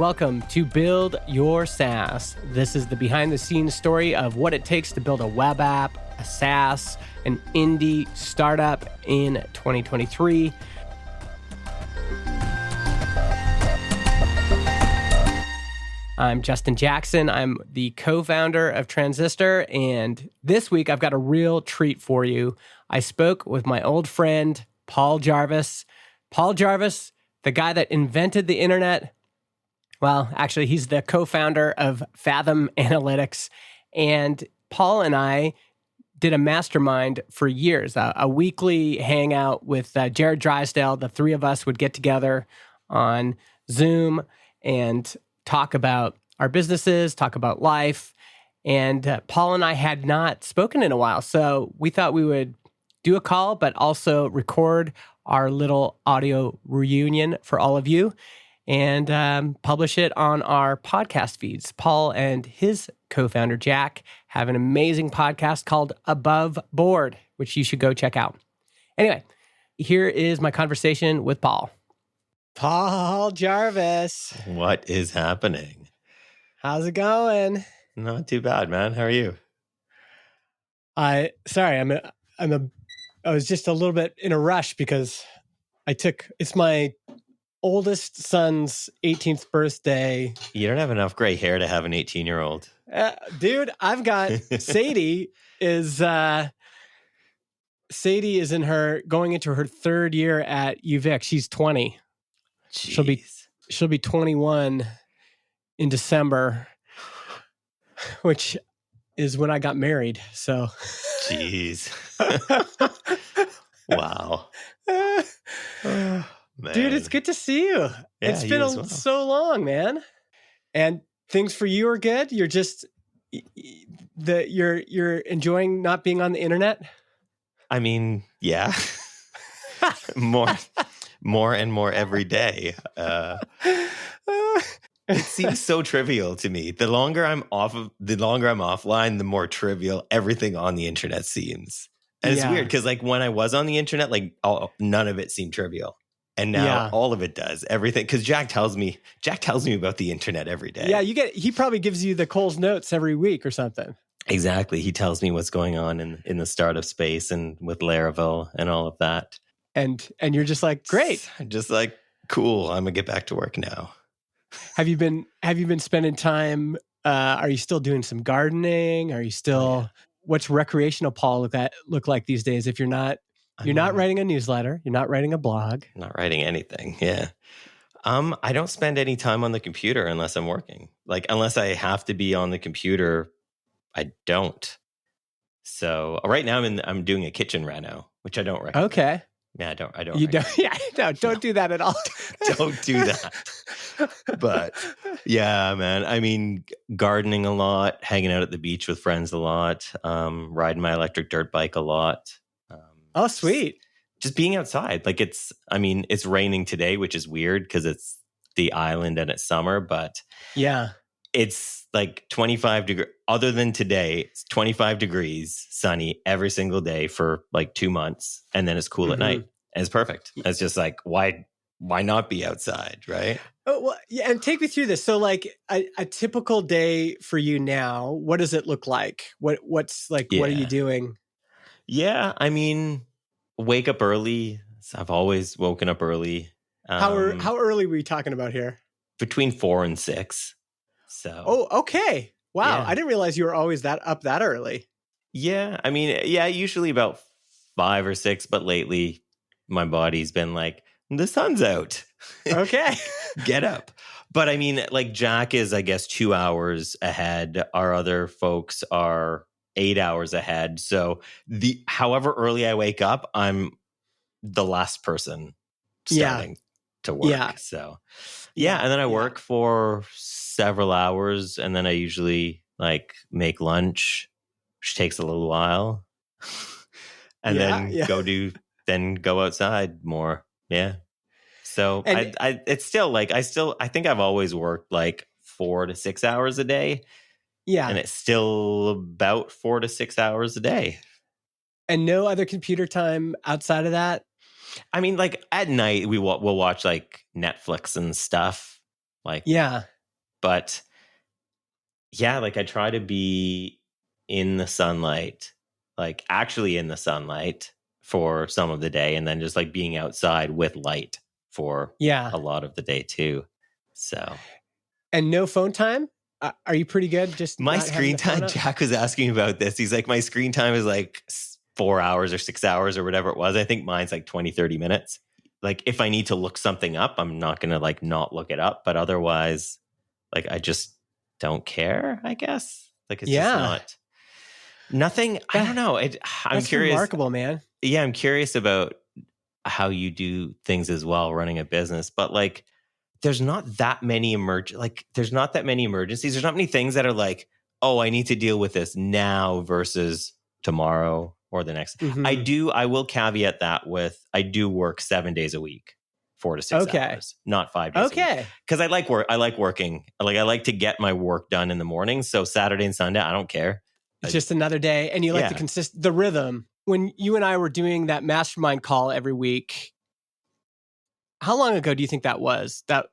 welcome to Build Your Saas. This is the behind-the-scenes story of what it takes to build a web app, a SaaS, an indie startup in 2023. I'm Justin Jackson. I'm the co-founder of Transistor, and this week I've got a real treat for you. I spoke with my old friend, Paul Jarvis. Paul Jarvis, the guy that invented the internet. Well, actually, he's the co-founder of Fathom Analytics, and Paul and I did a mastermind for years, a weekly hangout with Jared Drysdale. The three of us would get together on Zoom and talk about our businesses, talk about life. And Paul and I had not spoken in a while, so we thought we would do a call, but also record our little audio reunion for all of you and publish it on our podcast feeds. Paul and his co-founder, Jack, have an amazing podcast called Above Board, which you should go check out. Anyway, here is my conversation with Paul. Paul Jarvis. What is happening? How's it going? Not too bad, man. How are you? I was just a little bit in a rush because it's my oldest son's 18th birthday. You don't have enough gray hair to have an 18-year-old. Dude, I've got Sadie is going into her third year at UVic. She's 20. Jeez. She'll be 21 in December, which is when I got married. So, jeez. Wow. Dude, it's good to see you. Yeah, it's been so long, man. And things for you are good. You're just you're enjoying not being on the internet. I mean, yeah. More and more every day. It seems so trivial to me. The longer I'm offline, the more trivial everything on the internet seems. And it's weird because like when I was on the internet, like none of it seemed trivial. And now all of it does. Everything. Because Jack tells me about the internet every day. Yeah, he probably gives you the Cole's notes every week or something. Exactly. He tells me what's going on in the startup space and with Laravel and all of that. And you're just like, great. Just like, cool. I'm gonna get back to work now. Have you been spending time? Are you still doing some gardening? Are you still? What's recreational Paul look like these days? If you're not writing a newsletter, you're not writing a blog, not writing anything. Yeah. I don't spend any time on the computer unless I'm working. Like unless I have to be on the computer, I don't. So right now I'm doing a kitchen reno, which I don't recommend. Okay. Yeah, I don't. You don't. Yeah, don't do that at all. Don't do that. But yeah, man. I mean, gardening a lot, hanging out at the beach with friends a lot, riding my electric dirt bike a lot. Oh, sweet. Just being outside. Like it's raining today, which is weird because it's the island and it's summer, but yeah, it's like 25 degrees. Other than today, it's 25 degrees, sunny every single day for like 2 months. And then it's cool at night. And it's perfect. It's just like, why not be outside, right? Oh, well, yeah. And take me through this. So like a typical day for you now, what does it look like? What's like, what are you doing? Yeah. I mean, wake up early. I've always woken up early. How early were you talking about here? Between 4 and 6. So. Oh, okay. Wow. Yeah. I didn't realize you were always that early. Yeah. I mean, usually about 5 or 6, but lately my body's been like, the sun's out. Okay. Get up. But I mean, like Jack is, I guess, 2 hours ahead. Our other folks are 8 hours ahead. So however early I wake up, I'm the last person starting to work. Yeah. So and then I work for several hours, and then I usually like make lunch, which takes a little while, and then go outside more. Yeah. So it's still like I think I've always worked like 4 to 6 hours a day. Yeah. And it's still about 4 to 6 hours a day. And no other computer time outside of that? I mean, like at night we'll watch like Netflix and stuff. Like But yeah, like I try to be in the sunlight, like actually in the sunlight for some of the day, and then just like being outside with light for Yeah. a lot of the day too. So And no phone time? Are you pretty good just my not having screen the phone time, up? Jack was asking about this. He's like, my screen time is like 4 hours or 6 hours or whatever it was. I think mine's like 20, 30 minutes. Like if I need to look something up, I'm not going to like not look it up. But otherwise, like I just don't care, I guess. Like it's just Yeah. nothing. I don't know. I'm That's curious. remarkable, man. Yeah, I'm curious about how you do things as well running a business. But like there's not that many there's not that many emergencies. There's not many things that are like, oh, I need to deal with this now versus tomorrow or the next. Mm-hmm. I will caveat that with I do work 7 days a week, 4 to 6 Okay. hours, not 5 days a week. Okay. Because I like work. I like working. Like I like to get my work done in the morning. So Saturday and Sunday, I don't care. It's just another day. And you like the rhythm. When you and I were doing that mastermind call every week, how long ago do you think that was? That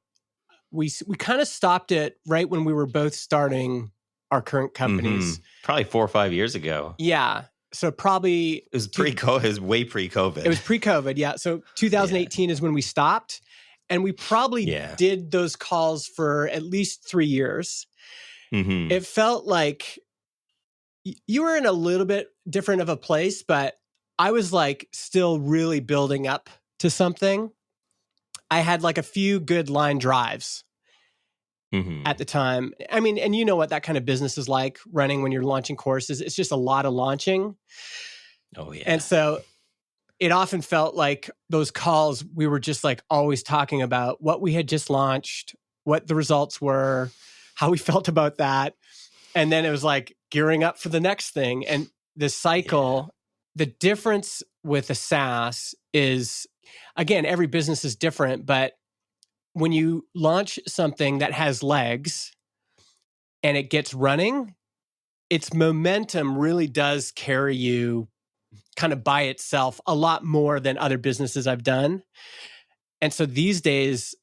we kind of stopped it right when we were both starting our current companies. Probably 4 or 5 years ago. Yeah. So probably it was pre-COVID. It was way pre-COVID. It was pre-COVID. Yeah. So 2018 is when we stopped, and we probably did those calls for at least 3 years. Mm-hmm. It felt like you were in a little bit different of a place, but I was like still really building up to something. I had like a few good line drives at the time. I mean, and you know what that kind of business is like running when you're launching courses. It's just a lot of launching. Oh, yeah. And so it often felt like those calls, we were just like always talking about what we had just launched, what the results were, how we felt about that. And then it was like gearing up for the next thing. And the cycle, the difference with a Saas is, again, every business is different, but when you launch something that has legs and it gets running, its momentum really does carry you kind of by itself a lot more than other businesses I've done. And so these days,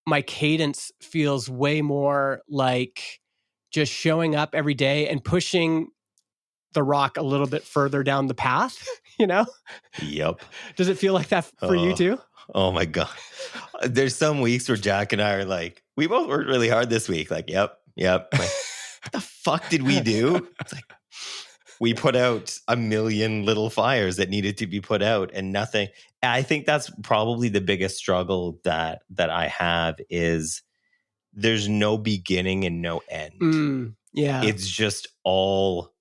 my cadence feels way more like just showing up every day and pushing the rock a little bit further down the path, you know? Yep. Does it feel like that for you too? Oh my God. There's some weeks where Jack and I are like, we both worked really hard this week. Like, yep. Like, what the fuck did we do? It's like, we put out a million little fires that needed to be put out and nothing. I think that's probably the biggest struggle that I have is there's no beginning and no end. Yeah. It's just all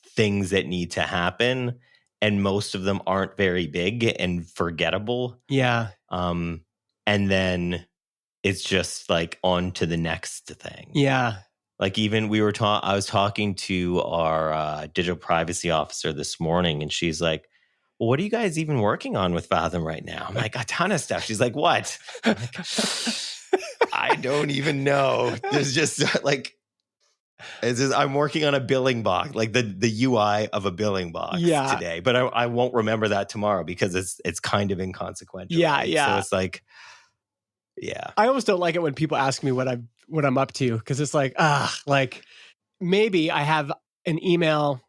things that need to happen. And most of them aren't very big and forgettable. Yeah. And then it's just like on to the next thing. Yeah. Like even I was talking to our digital privacy officer this morning, and she's like, well, what are you guys even working on with Fathom right now? I'm like, a ton of stuff. She's like, what? I'm like, I don't even know. There's just like, I'm working on a billing box, like the UI of a billing box today, but I won't remember that tomorrow because it's kind of inconsequential. Yeah, right? yeah. So it's like, yeah. I almost don't like it when people ask me what I'm up to, because it's like, like maybe I have an email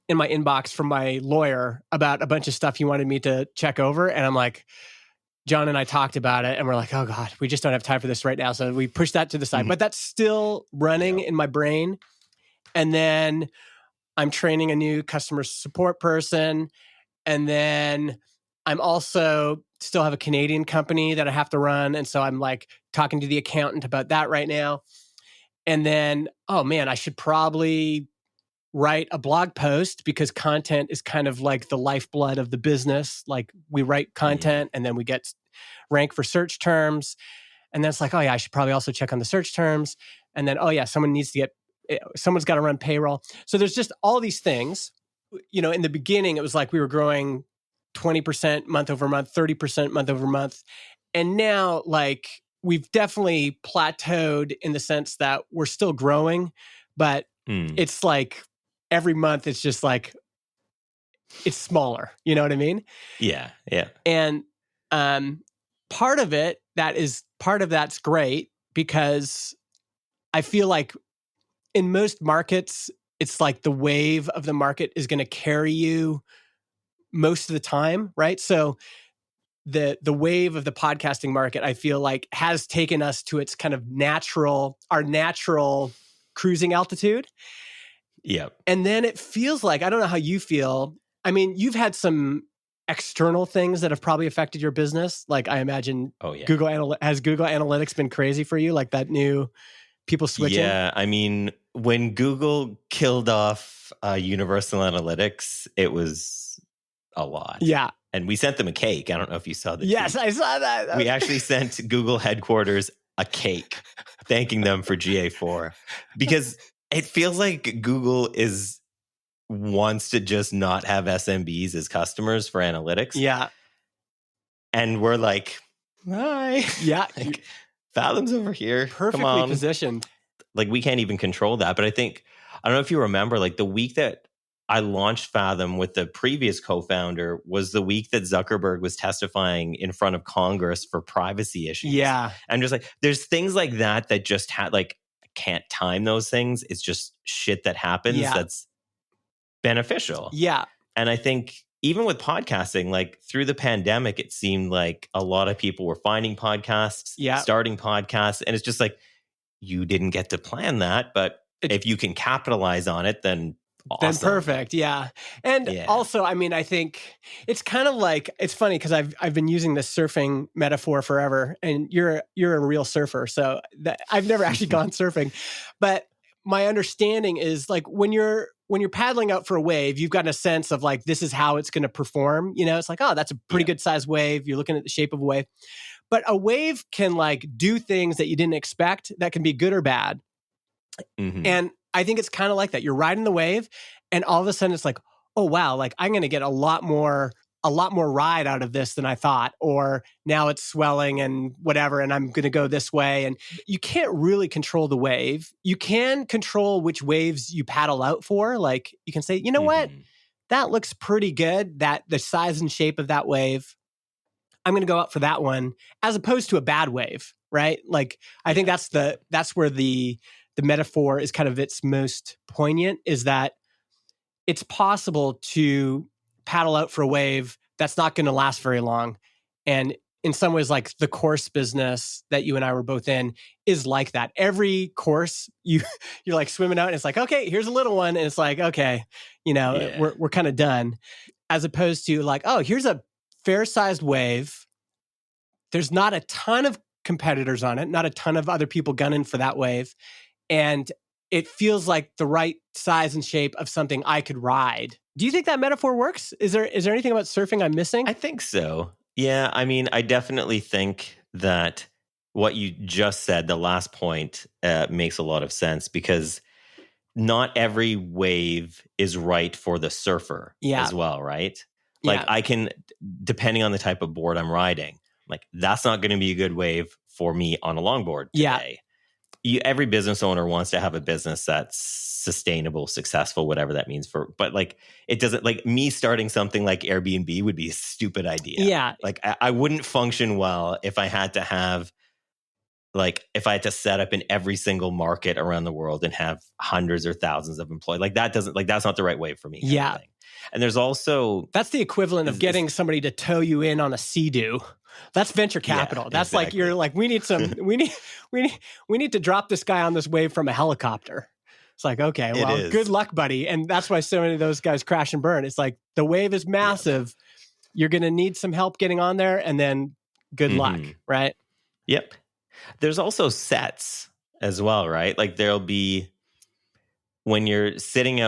in my inbox from my lawyer about a bunch of stuff he wanted me to check over, and I'm like, John and I talked about it, and we're like, oh God, we just don't have time for this right now. So we push that to the side. But that's still running in my brain. And then I'm training a new customer support person. And then I'm also still have a Canadian company that I have to run. And so I'm like talking to the accountant about that right now. And then, oh man, I should probably write a blog post, because content is kind of like the lifeblood of the business. Like we write content and then we get ranked for search terms. And then it's like, oh yeah, I should probably also check on the search terms. And then, oh yeah, someone's got to run payroll. So there's just all these things. You know, in the beginning, it was like we were growing 20% month over month, 30% month over month. And now like we've definitely plateaued in the sense that we're still growing, but it's like every month it's just like, it's smaller. You know what I mean? Yeah. Yeah. And part of that's great, because I feel like in most markets, it's like the wave of the market is going to carry you most of the time, right? So the wave of the podcasting market, I feel like, has taken us to its kind of our natural cruising altitude. Yep. And then it feels like, I don't know how you feel. I mean, you've had some external things that have probably affected your business. Like I imagine has Google Analytics been crazy for you? Like that new people switching? Yeah. I mean, when Google killed off Universal Analytics, it was a lot. Yeah. And we sent them a cake. I don't know if you saw the Yes, tweet. I saw that. We actually sent Google headquarters a cake thanking them for GA4 because it feels like Google wants to just not have SMBs as customers for analytics. Yeah. And we're like, hi. Yeah. Like, Fathom's over here. Perfectly Come on. positioned. Like, we can't even control that. But I don't know if you remember, like the week that I launched Fathom with the previous co-founder was the week that Zuckerberg was testifying in front of Congress for privacy issues. Yeah. I'm just like, there's things like that just had like, I can't time those things. It's just shit that happens that's beneficial. Yeah. And I think even with podcasting, like through the pandemic, it seemed like a lot of people were finding podcasts, starting podcasts. And it's just like, you didn't get to plan that, but if you can capitalize on it, then awesome. Then perfect. Yeah. And also, I mean, I think it's kind of like, it's funny because I've been using this surfing metaphor forever, and you're a real surfer. So I've never actually gone surfing, but my understanding is like when you're paddling out for a wave, you've got a sense of like, this is how it's going to perform. You know, it's like, oh, that's a pretty good sized wave. You're looking at the shape of a wave, but a wave can like do things that you didn't expect that can be good or bad. Mm-hmm. And I think it's kind of like that. You're riding the wave and all of a sudden it's like, oh, wow, like I'm going to get a lot more ride out of this than I thought, or now it's swelling and whatever, and I'm going to go this way. And you can't really control the wave. You can control which waves you paddle out for. Like you can say, you know what, that looks pretty good, that the size and shape of that wave, I'm going to go out for that one, as opposed to a bad wave, right? Like I think that's where the metaphor is kind of its most poignant, is that it's possible to paddle out for a wave that's not going to last very long. And in some ways, like the course business that you and I were both in is like that. Every course you're like swimming out and it's like, okay, here's a little one. And it's like, okay, we're kind of done, as opposed to like, oh, here's a fair sized wave. There's not a ton of competitors on it, not a ton of other people gunning for that wave. And it feels like the right size and shape of something I could ride. Do you think that metaphor works? Is there anything about surfing I'm missing? I think so. Yeah. I mean, I definitely think that what you just said, the last point, makes a lot of sense, because not every wave is right for the surfer as well, right? Like I can, depending on the type of board I'm riding, like that's not going to be a good wave for me on a longboard today. Every business owner wants to have a business that's sustainable, successful, whatever that means but like it doesn't, like me starting something like Airbnb would be a stupid idea. Yeah. Like I wouldn't function well if I had to set up in every single market around the world and have hundreds or thousands of employees. Like that's not the right way for me. Yeah. And there's also, that's the equivalent of getting somebody to tow you in on a Sea-Doo. That's venture capital. That's exactly. Like, you're like, we need to drop this guy on this wave from a helicopter. It's like, okay, well, good luck, buddy. And that's why so many of those guys crash and burn. It's like the wave is massive. You're going to need some help getting on there, and then good luck, right? Yep. There's also sets as well, right? Like there'll be, when you're sitting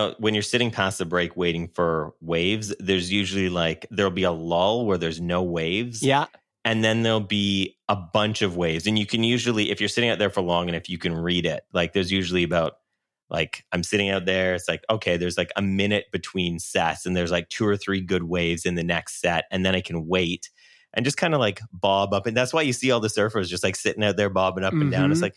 past the break waiting for waves, there's usually like, there'll be a lull where there's no waves. Yeah. And then there'll be a bunch of waves. And you can usually, if you're sitting out there for long and if you can read it, like there's usually about, like I'm sitting out there, it's like, okay, there's like a minute between sets and there's like 2 or 3 good waves in the next set. And then I can wait and just kind of like bob up. And that's why you see all the surfers just like sitting out there bobbing up and down. It's like,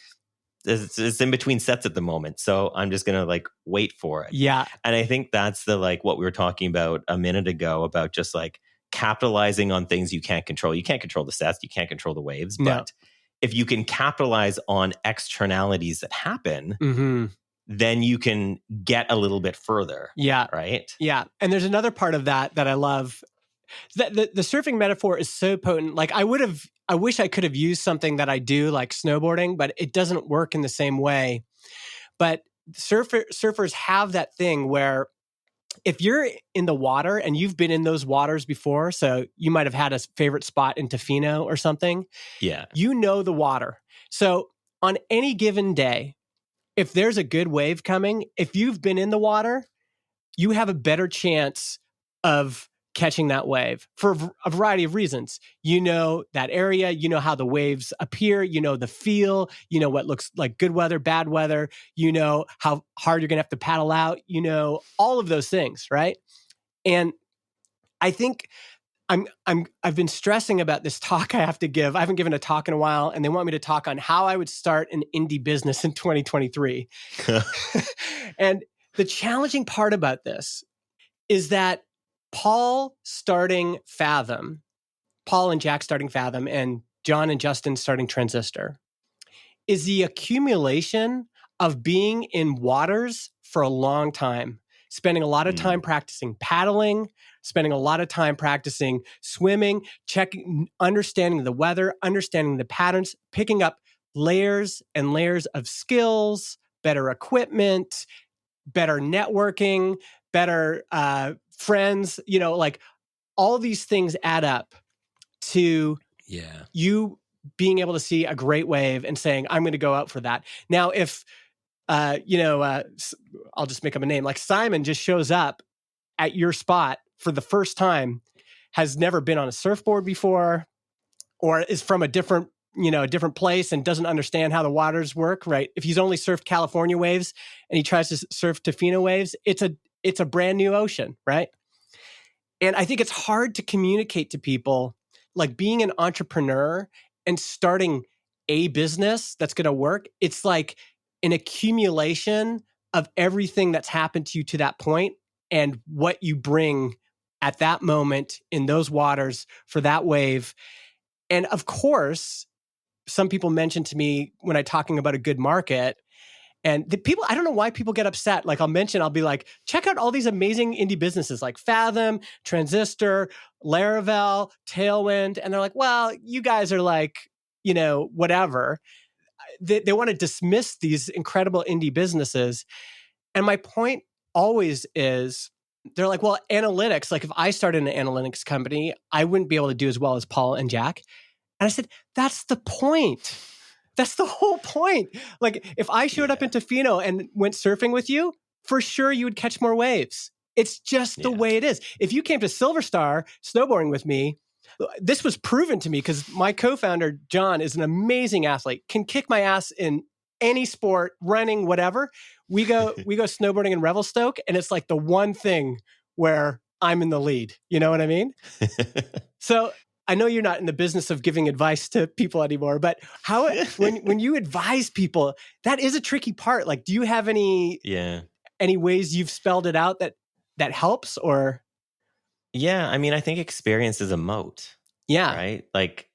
it's in between sets at the moment. So I'm just going to like wait for it. Yeah. And I think that's the, like what we were talking about a minute ago about just like capitalizing on things you can't control. You can't control the sets. You can't control the waves. But if you can capitalize on externalities that happen, Mm-hmm. then you can get a little bit further. Yeah. Right? Yeah. And there's another part of that I love. The surfing metaphor is so potent. Like I wish I could have used something that I do like snowboarding, but it doesn't work in the same way. But surfers have that thing where if you're in the water and you've been in those waters before, so you might have had a favorite spot in Tofino or something. Yeah. You know the water. So on any given day, if there's a good wave coming, if you've been in the water, you have a better chance of catching that wave for a variety of reasons. You know that area, you know how the waves appear, you know the feel, you know what looks like good weather, bad weather, you know how hard you're going to have to paddle out, you know all of those things, right? And I think I've been stressing about this talk I have to give. I haven't given a talk in a while, and they want me to talk on how I would start an indie business in 2023. And the challenging part about this is that Paul and Jack starting Fathom, and John and Justin starting Transistor, is the accumulation of being in waters for a long time, spending a lot of time practicing paddling, spending a lot of time practicing swimming, understanding the weather, understanding the patterns, picking up layers and layers of skills, better equipment, better networking, better friends, you know, like all these things add up to you being able to see a great wave and saying, I'm going to go out for that. Now, if, I'll just make up a name, like Simon just shows up at your spot for the first time, has never been on a surfboard before, or is from a different place and doesn't understand how the waters work, right? If he's only surfed California waves and he tries to surf Tofino waves, it's a brand new ocean, right? And I think it's hard to communicate to people, like being an entrepreneur and starting a business that's going to work. It's like an accumulation of everything that's happened to you to that point and what you bring at that moment in those waters for that wave. And of course, some people mention to me when I'm talking about a good market, and the people, I don't know why people get upset. Like I'll be like, check out all these amazing indie businesses like Fathom, Transistor, Laravel, Tailwind. And they're like, well, you guys are like, whatever. They want to dismiss these incredible indie businesses. And my point always is, they're like, well, analytics, like if I started an analytics company, I wouldn't be able to do as well as Paul and Jack. And I said, that's the point. That's the whole point. Like if I showed up in Tofino and went surfing with you, for sure you would catch more waves. It's just the way it is. If you came to Silver Star snowboarding with me, this was proven to me because my co-founder, John, is an amazing athlete, can kick my ass in any sport, running, whatever. We go snowboarding in Revelstoke, and it's like the one thing where I'm in the lead. You know what I mean? So I know you're not in the business of giving advice to people anymore, but how when you advise people, that is a tricky part. Like, do you have any ways you've spelled it out that helps? Or I mean, I think experience is a moat. Yeah. Right? Like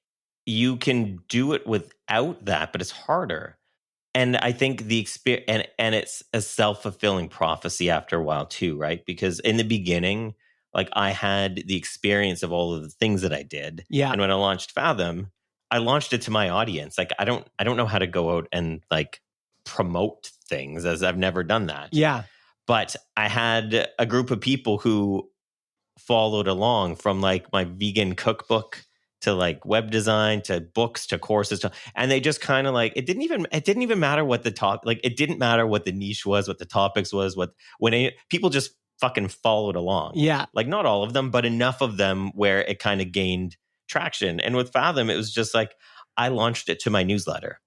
you can do it without that, but it's harder. And I think the experience, and it's a self-fulfilling prophecy after a while too, right? Because in the beginning, like I had the experience of all of the things that I did. Yeah. And when I launched Fathom, I launched it to my audience. Like I don't know how to go out and like promote things, as I've never done that. Yeah. But I had a group of people who followed along, from like my vegan cookbook to like web design to books to courses and they just kind of like, it didn't even matter what the it didn't matter what the niche was, what the topics was, people just fucking followed along. Yeah. Like not all of them, but enough of them where it kind of gained traction. And with Fathom, it was just like, I launched it to my newsletter.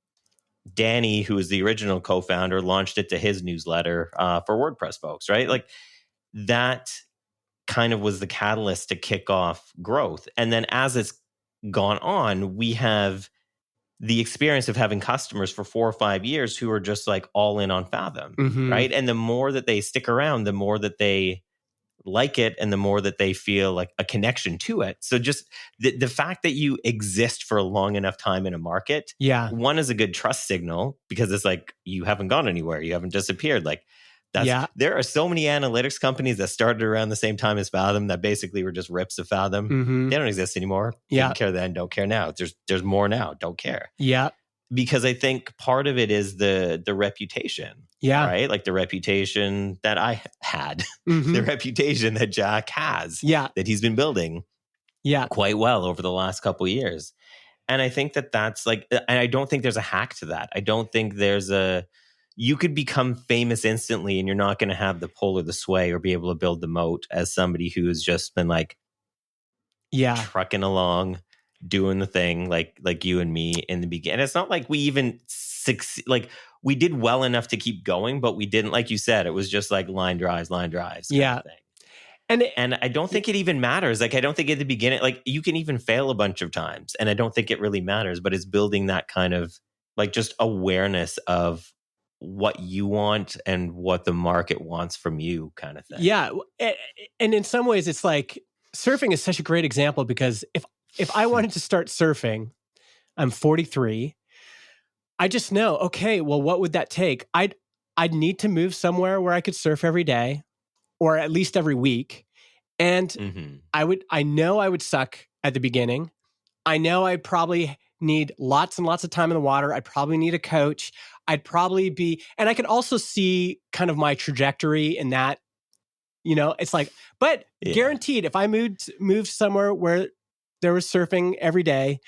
Danny, who is the original co-founder, launched it to his newsletter for WordPress folks, right? Like that kind of was the catalyst to kick off growth. And then as it's gone on, we have the experience of having customers for 4 or 5 years who are just like all in on Fathom, right? And the more that they stick around, the more that they like it and the more that they feel like a connection to it. So just the fact that you exist for a long enough time in a market, Yeah. one is a good trust signal because it's like you haven't gone anywhere, you haven't disappeared. Like there are so many analytics companies that started around the same time as Fathom that basically were just rips of Fathom. Mm-hmm. They don't exist anymore. Yeah. Didn't care then, don't care now. There's more now, don't care. Yeah. Because I think part of it is the reputation. Yeah. Right? Like the reputation that I had, Mm-hmm. the reputation that Jack has, yeah, that he's been building quite well over the last couple of years. And I think that's like, and I don't think there's a hack to that. I don't think you could become famous instantly and you're not going to have the pull or the sway or be able to build the moat as somebody who has just been like, trucking along, doing the thing like you and me in the beginning. It's not like we even succeed, like we did well enough to keep going, but we didn't, like you said, it was just like line drives kind of thing. And I don't think it even matters. Like, I don't think at the beginning, like you can even fail a bunch of times and I don't think it really matters, but it's building that kind of like just awareness of what you want and what the market wants from you kind of thing. Yeah. And in some ways it's like surfing is such a great example because if I wanted to start surfing, I'm 43. I just know, okay, well, what would that take? I'd need to move somewhere where I could surf every day or at least every week. And I know I would suck at the beginning. I know I'd probably need lots and lots of time in the water. I'd probably need a coach. I'd probably be, and I could also see kind of my trajectory in that, it's like, but guaranteed if I moved somewhere where there was surfing every day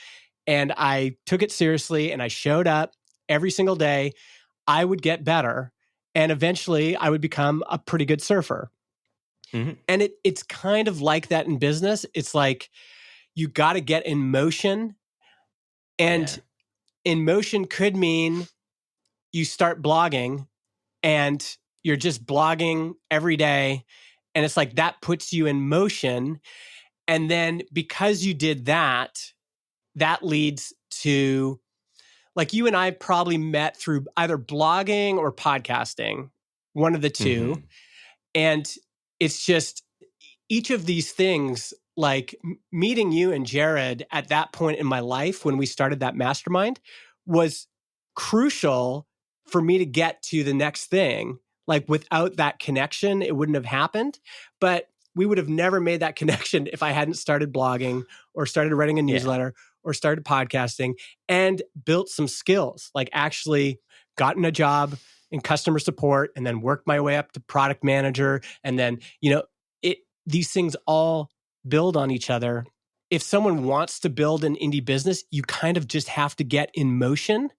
and I took it seriously and I showed up every single day, I would get better. And eventually I would become a pretty good surfer. Mm-hmm. And it's kind of like that in business. It's like, you got to get in motion. And in motion could mean you start blogging and you're just blogging every day. And it's like that puts you in motion. And then because you did that, that leads to, like, you and I probably met through either blogging or podcasting, one of the two. Mm-hmm. And it's just each of these things, like meeting you and Jared at that point in my life when we started that mastermind was crucial for me to get to the next thing. Like without that connection, it wouldn't have happened. But we would have never made that connection if I hadn't started blogging or started writing a newsletter or started podcasting and built some skills, like actually gotten a job in customer support and then worked my way up to product manager. And then, these things all build on each other. If someone wants to build an indie business, you kind of just have to get in motion.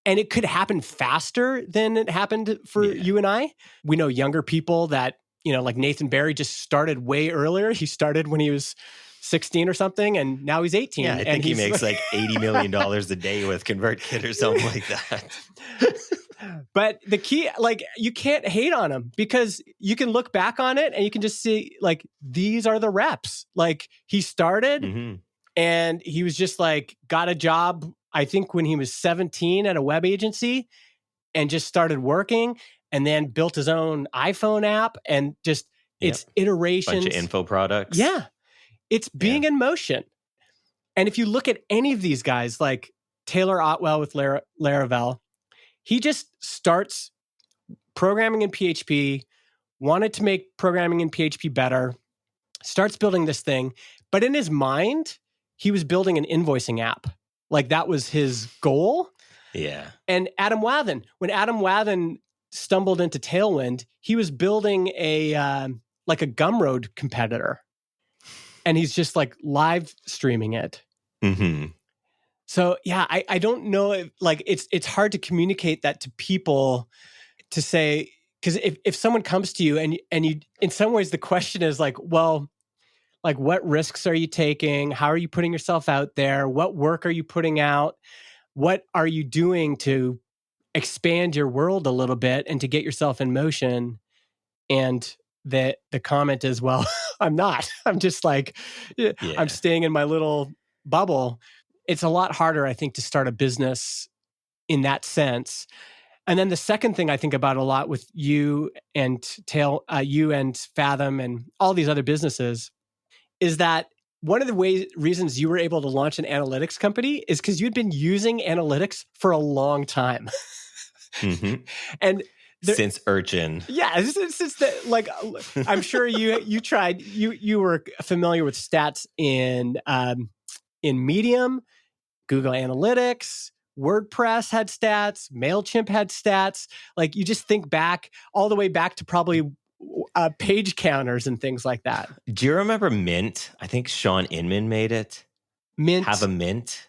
And it could happen faster than it happened for you and I. We know younger people that, like Nathan Barry just started way earlier. He started when he was 16 or something, and now he's 18. Yeah, I think he makes like $80 million a day with ConvertKit or something like that. But the key, like, you can't hate on him because you can look back on it and you can just see, like, these are the reps. Like, he started and he was just like, got a job, I think when he was 17 at a web agency and just started working and then built his own iPhone app and just, it's iterations. Bunch of info products. Yeah. It's being in motion. And if you look at any of these guys, like Taylor Otwell with Laravel, he just starts programming in PHP, wanted to make programming in PHP better, starts building this thing. But in his mind, he was building an invoicing app. Like that was his goal. Yeah. And Adam Wathan, when Adam Wathan stumbled into Tailwind, he was building a Gumroad competitor. And he's just like live streaming it. Mm-hmm. So yeah, I don't know if, like, it's hard to communicate that to people to say, because if someone comes to you and you, in some ways the question is like, well, like what risks are you taking? How are you putting yourself out there? What work are you putting out? What are you doing to expand your world a little bit and to get yourself in motion? And the comment is, well, I'm not. I'm just like, I'm staying in my little bubble. It's a lot harder, I think, to start a business in that sense. And then the second thing I think about a lot with you and you and Fathom and all these other businesses is that one of the reasons you were able to launch an analytics company is because you'd been using analytics for a long time. Mm-hmm. And since urchin. Yeah, since like I'm sure you tried. You were familiar with stats in Medium, Google Analytics, WordPress had stats, MailChimp had stats. Like you just think back all the way back to probably page counters and things like that. Do you remember Mint? I think Sean Inman made it. Mint. Have a Mint?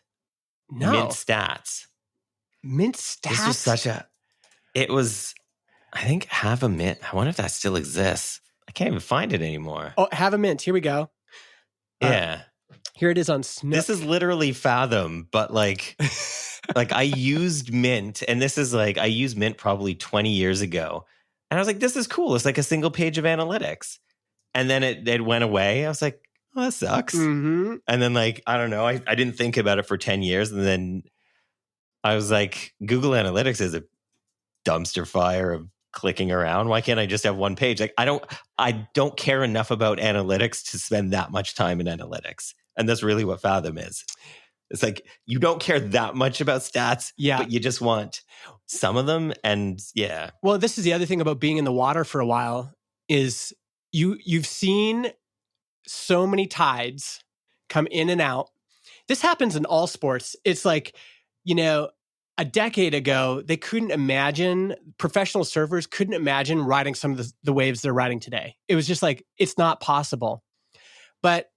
No. Mint Stats. Mint Stats? This was it was, I think Have a Mint. I wonder if that still exists. I can't even find it anymore. Oh, Have a Mint. Here we go. Yeah. Here it is on Snook. This is literally Fathom, but like I used Mint, and this is like, I used Mint probably 20 years ago. And I was like, this is cool. It's like a single page of analytics. And then it went away. I was like, oh, that sucks. Mm-hmm. And then like, I don't know, I didn't think about it for 10 years. And then I was like, Google Analytics is a dumpster fire of clicking around. Why can't I just have one page? Like, I don't care enough about analytics to spend that much time in analytics. And that's really what Fathom is. It's like, you don't care that much about stats, but you just want some of them. And yeah. Well, this is the other thing about being in the water for a while is you've seen so many tides come in and out. This happens in all sports. It's like, a decade ago, they couldn't imagine, professional surfers couldn't imagine riding some of the waves they're riding today. It was just like, it's not possible. But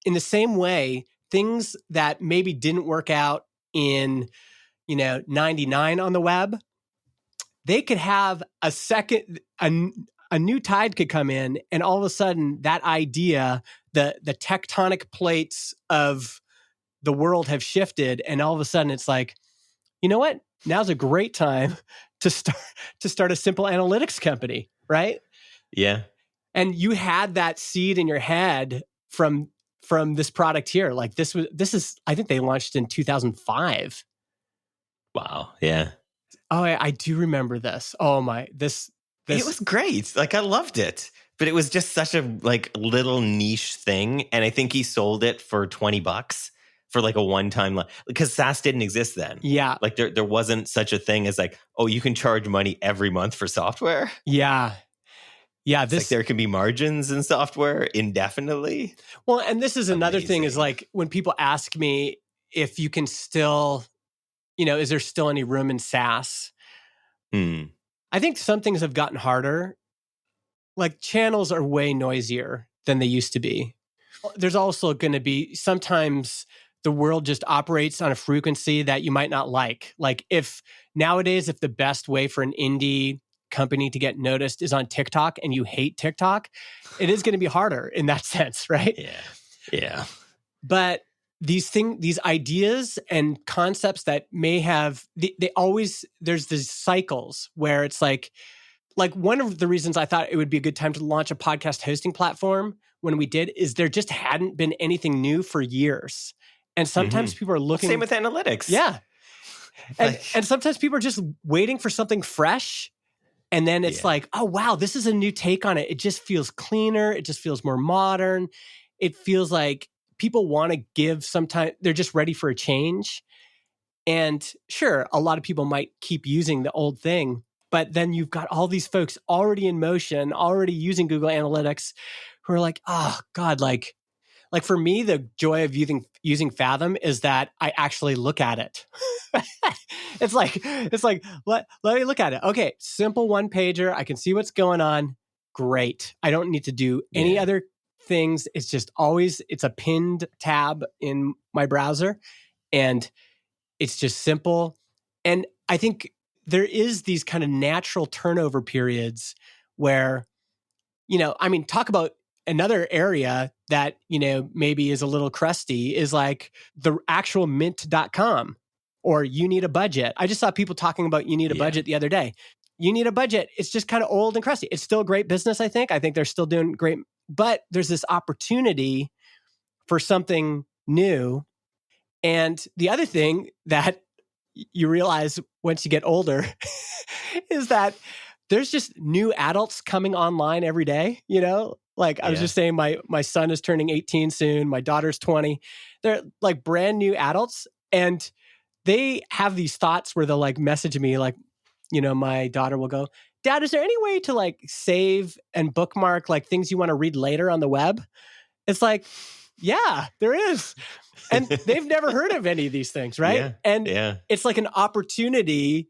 in the same way, things that maybe didn't work out in, 99 on the web, they could have a new tide could come in, and all of a sudden that idea, the tectonic plates of the world have shifted, and all of a sudden it's like, you know what? Now's a great time to start a simple analytics company, right? Yeah. And you had that seed in your head from this product here. Like this is I think they launched in 2005. Wow. Yeah. Oh, I do remember this. Oh my, this it was great. Like I loved it. But it was just such a like little niche thing. And I think he sold it for $20 for like a one-time, because Saas didn't exist then. Yeah. Like there wasn't such a thing as like, oh, you can charge money every month for software. Yeah. Yeah. Like there can be margins in software indefinitely. Well, and this is another thing is like when people ask me if you can still, is there still any room in Saas? I think some things have gotten harder. Like channels are way noisier than they used to be. There's also going to be sometimes the world just operates on a frequency that you might not like. Like if the best way for an indie company to get noticed is on TikTok and you hate TikTok, it is going to be harder in that sense, right? Yeah. Yeah. But these ideas and concepts that may have, there's these cycles where it's like one of the reasons I thought it would be a good time to launch a podcast hosting platform when we did is there just hadn't been anything new for years. And sometimes people are looking. Same with analytics. Yeah. And sometimes people are just waiting for something fresh. And then it's like, oh, wow, this is a new take on it. It just feels cleaner. It just feels more modern. It feels like people want to give some time. They're just ready for a change. And sure, a lot of people might keep using the old thing. But then you've got all these folks already in motion, already using Google Analytics who are like, oh, God, like for me, the joy of using Fathom is that I actually look at it. It's like let me look at it. Okay, simple one pager. I can see what's going on. Great. I don't need to do any other things. It's just it's a pinned tab in my browser, and it's just simple. And I think there is these kind of natural turnover periods where, talk about another area that, maybe is a little crusty is like the actual mint.com or You Need a Budget. I just saw people talking about You Need a Budget the other day. You Need a Budget. It's just kind of old and crusty. It's still a great business, I think. I think they're still doing great, but there's this opportunity for something new. And the other thing that you realize once you get older is that there's just new adults coming online every day, Like I was just saying, my son is turning 18 soon. My daughter's 20. They're like brand new adults. And they have these thoughts where they'll like message me, like, my daughter will go, Dad, is there any way to like save and bookmark like things you want to read later on the web? It's like, yeah, there is. And they've never heard of any of these things, right? Yeah, and yeah. it's like an opportunity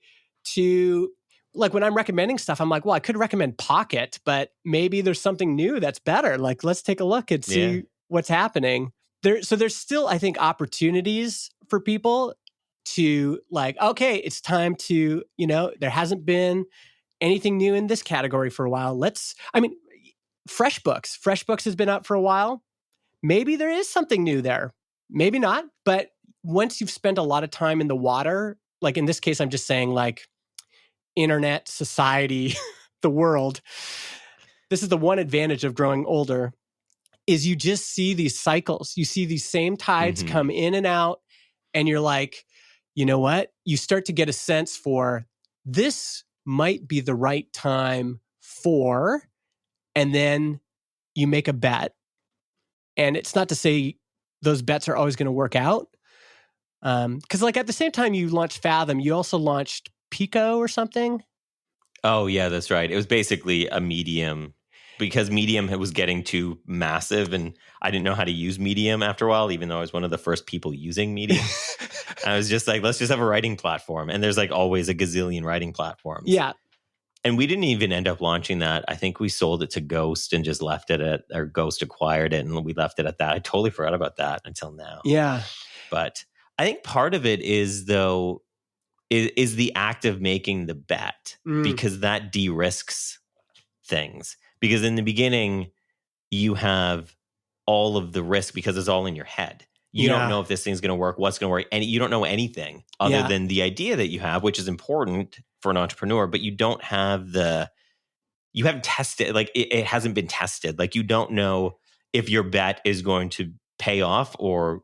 to, like when I'm recommending stuff, I'm like, well, I could recommend Pocket, but maybe there's something new that's better. Like, let's take a look and see what's happening. So there's still, I think, opportunities for people to like, okay, it's time to, there hasn't been anything new in this category for a while. FreshBooks has been up for a while. Maybe there is something new there. Maybe not. But once you've spent a lot of time in the water, like in this case, I'm just saying like internet, society, the world. This is the one advantage of growing older is you just see these cycles. You see these same tides come in and out. And you're like, you know what? You start to get a sense for this might be the right time for, and then you make a bet. And it's not to say those bets are always going to work out. Because like at the same time you launched Fathom, you also launched Pico or something. Oh, yeah, that's right. It was basically a Medium because Medium was getting too massive and I didn't know how to use Medium after a while, even though I was one of the first people using Medium. I was just like, let's just have a writing platform. And there's like always a gazillion writing platforms. Yeah. And we didn't even end up launching that. I think we sold it to Ghost and just left it at, or Ghost acquired it and we left it at that. I totally forgot about that until now. Yeah. But I think part of it is though, is the act of making the bet because that de-risks things. Because in the beginning, you have all of the risk because it's all in your head. You don't know if this thing's going to work, what's going to work, and you don't know anything other than the idea that you have, which is important for an entrepreneur, but you don't have you haven't tested, like it hasn't been tested. Like you don't know if your bet is going to pay off or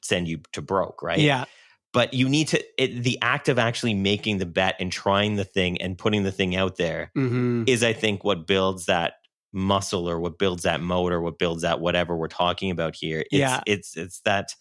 send you to broke, right? Yeah. But you need to, the act of actually making the bet and trying the thing and putting the thing out there is, I think, what builds that muscle or what builds that moat or what builds that whatever we're talking about here. It's that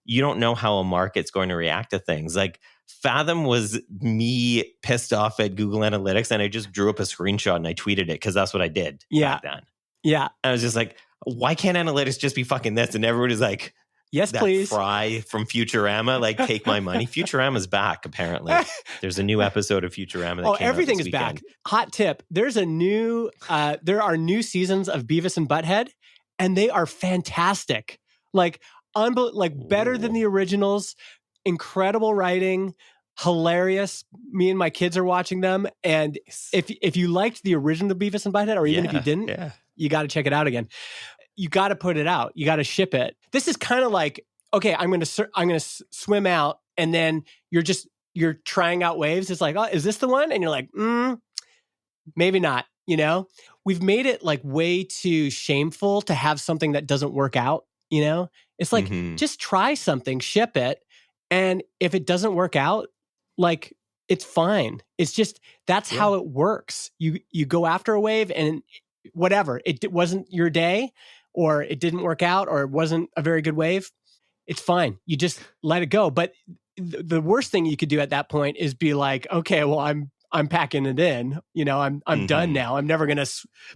you don't know how a market's going to react to things. Like Fathom was me pissed off at Google Analytics and I just drew up a screenshot and I tweeted it because that's what I did back then. Yeah. I was just like, why can't analytics just be fucking this? And everybody's like, yes, that please. Fry from Futurama, like take my money. Futurama's back, apparently. There's a new episode of Futurama that came everything out this is back. weekend. Hot tip. There are new seasons of Beavis and Butthead, and they are fantastic. Like, better than the originals. Incredible writing. Hilarious. Me and my kids are watching them. And if you liked the original Beavis and Butthead, or even if you didn't, you got to check it out again. You got to put it out. You got to ship it. This is kind of like, okay, I'm going to swim out, and then you're trying out waves. It's like, oh, is this the one? And you're like, maybe not. We've made it like way too shameful to have something that doesn't work out. It's like just try something, ship it, and if it doesn't work out, like it's fine. It's just that's how it works. You go after a wave, and whatever it wasn't your day. Or it didn't work out, or it wasn't a very good wave, it's fine. You just let it go. But the worst thing you could do at that point is be like, okay, well, I'm packing it in. I'm done now. I'm never going to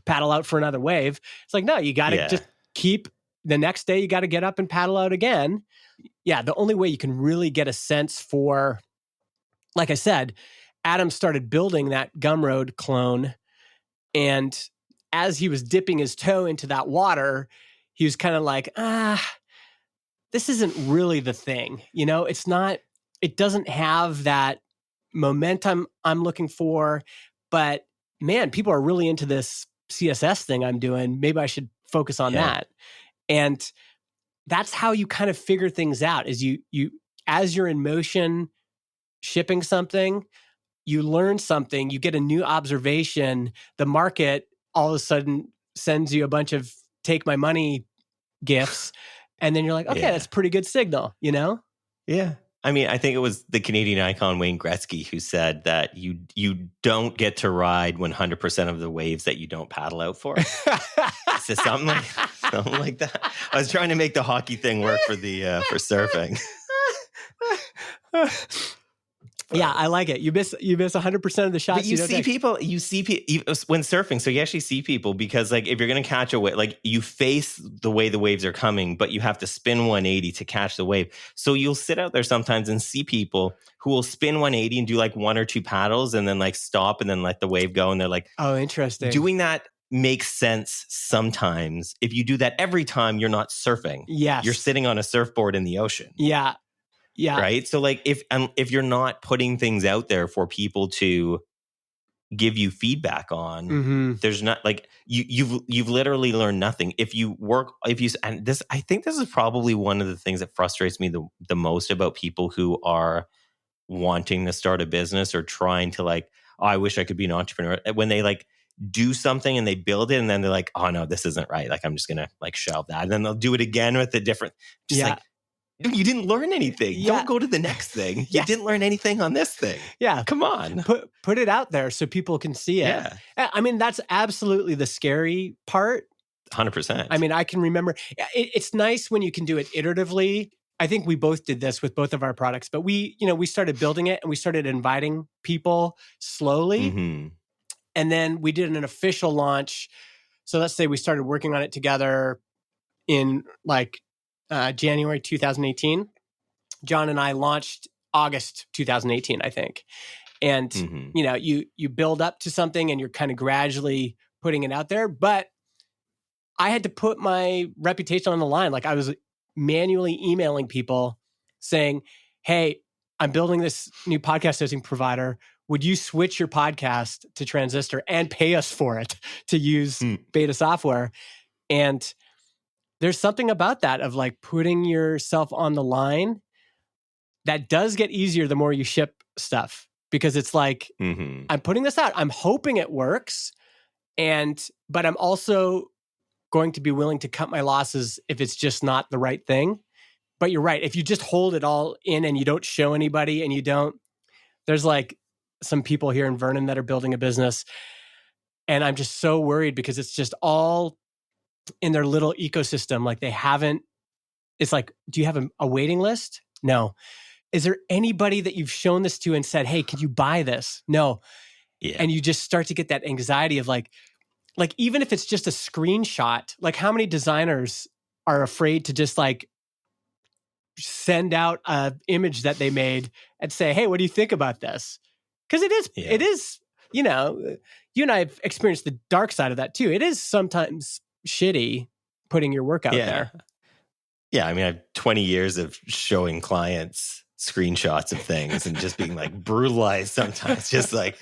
paddle out for another wave. It's like, no, you got to just keep the next day. You got to get up and paddle out again. Yeah, the only way you can really get a sense for, like I said, Adam started building that Gumroad clone, and as he was dipping his toe into that water, he was kind of like, this isn't really the thing. It's not, it doesn't have that momentum I'm looking for, but man, people are really into this CSS thing I'm doing. Maybe I should focus on that. And that's how you kind of figure things out is you, as you're in motion shipping something, you learn something, you get a new observation, the market all of a sudden sends you a bunch of take my money gifts. And then you're like, okay, that's a pretty good signal, Yeah. I mean, I think it was the Canadian icon Wayne Gretzky who said that you don't get to ride 100% of the waves that you don't paddle out for. So something like that. I was trying to make the hockey thing work for for surfing. Yeah, I like it. You miss 100% of the shots. But you see people when surfing. So you actually see people because, like, if you're going to catch a wave, like, you face the way the waves are coming, but you have to spin 180 to catch the wave. So you'll sit out there sometimes and see people who will spin 180 and do like one or two paddles and then like stop and then let the wave go. And they're like, oh, interesting. Doing that makes sense sometimes. If you do that every time, you're not surfing. Yes. You're sitting on a surfboard in the ocean. Yeah. Yeah. Right. So like if you're not putting things out there for people to give you feedback on, there's not like you've literally learned nothing. And this, I think this is probably one of the things that frustrates me the most about people who are wanting to start a business or trying to like, oh, I wish I could be an entrepreneur. When they like do something and they build it and then they're like, oh no, this isn't right. Like, I'm just going to like shelve that. And then they'll do it again with a different, like, you didn't learn anything. Yeah. Don't go to the next thing. You didn't learn anything on this thing. Yeah. Come on. Put it out there so people can see it. Yeah. I mean, that's absolutely the scary part. 100%. I mean, I can remember, it's nice when you can do it iteratively. I think we both did this with both of our products, but we started building it and we started inviting people slowly. Mm-hmm. And then we did an official launch. So let's say we started working on it together in like January 2018. John and I launched August 2018, I think. And, you build up to something and you're kind of gradually putting it out there. But I had to put my reputation on the line. Like, I was manually emailing people saying, hey, I'm building this new podcast hosting provider. Would you switch your podcast to Transistor and pay us for it to use beta software? And there's something about that of like putting yourself on the line that does get easier the more you ship stuff, because it's like, I'm putting this out. I'm hoping it works. But I'm also going to be willing to cut my losses if it's just not the right thing. But you're right. If you just hold it all in and you don't show anybody and there's like some people here in Vernon that are building a business. And I'm just so worried because it's just all in their little ecosystem. Like it's like, do you have a waiting list? No. Is there anybody that you've shown this to and said, hey, can you buy this? No. Yeah. And you just start to get that anxiety of like even if it's just a screenshot, like how many designers are afraid to just like send out an image that they made and say, hey, what do you think about this? Because it is, you and I have experienced the dark side of that too. It is sometimes shitty putting your work out there. Yeah. I mean, I have 20 years of showing clients screenshots of things and just being like brutalized sometimes. Just like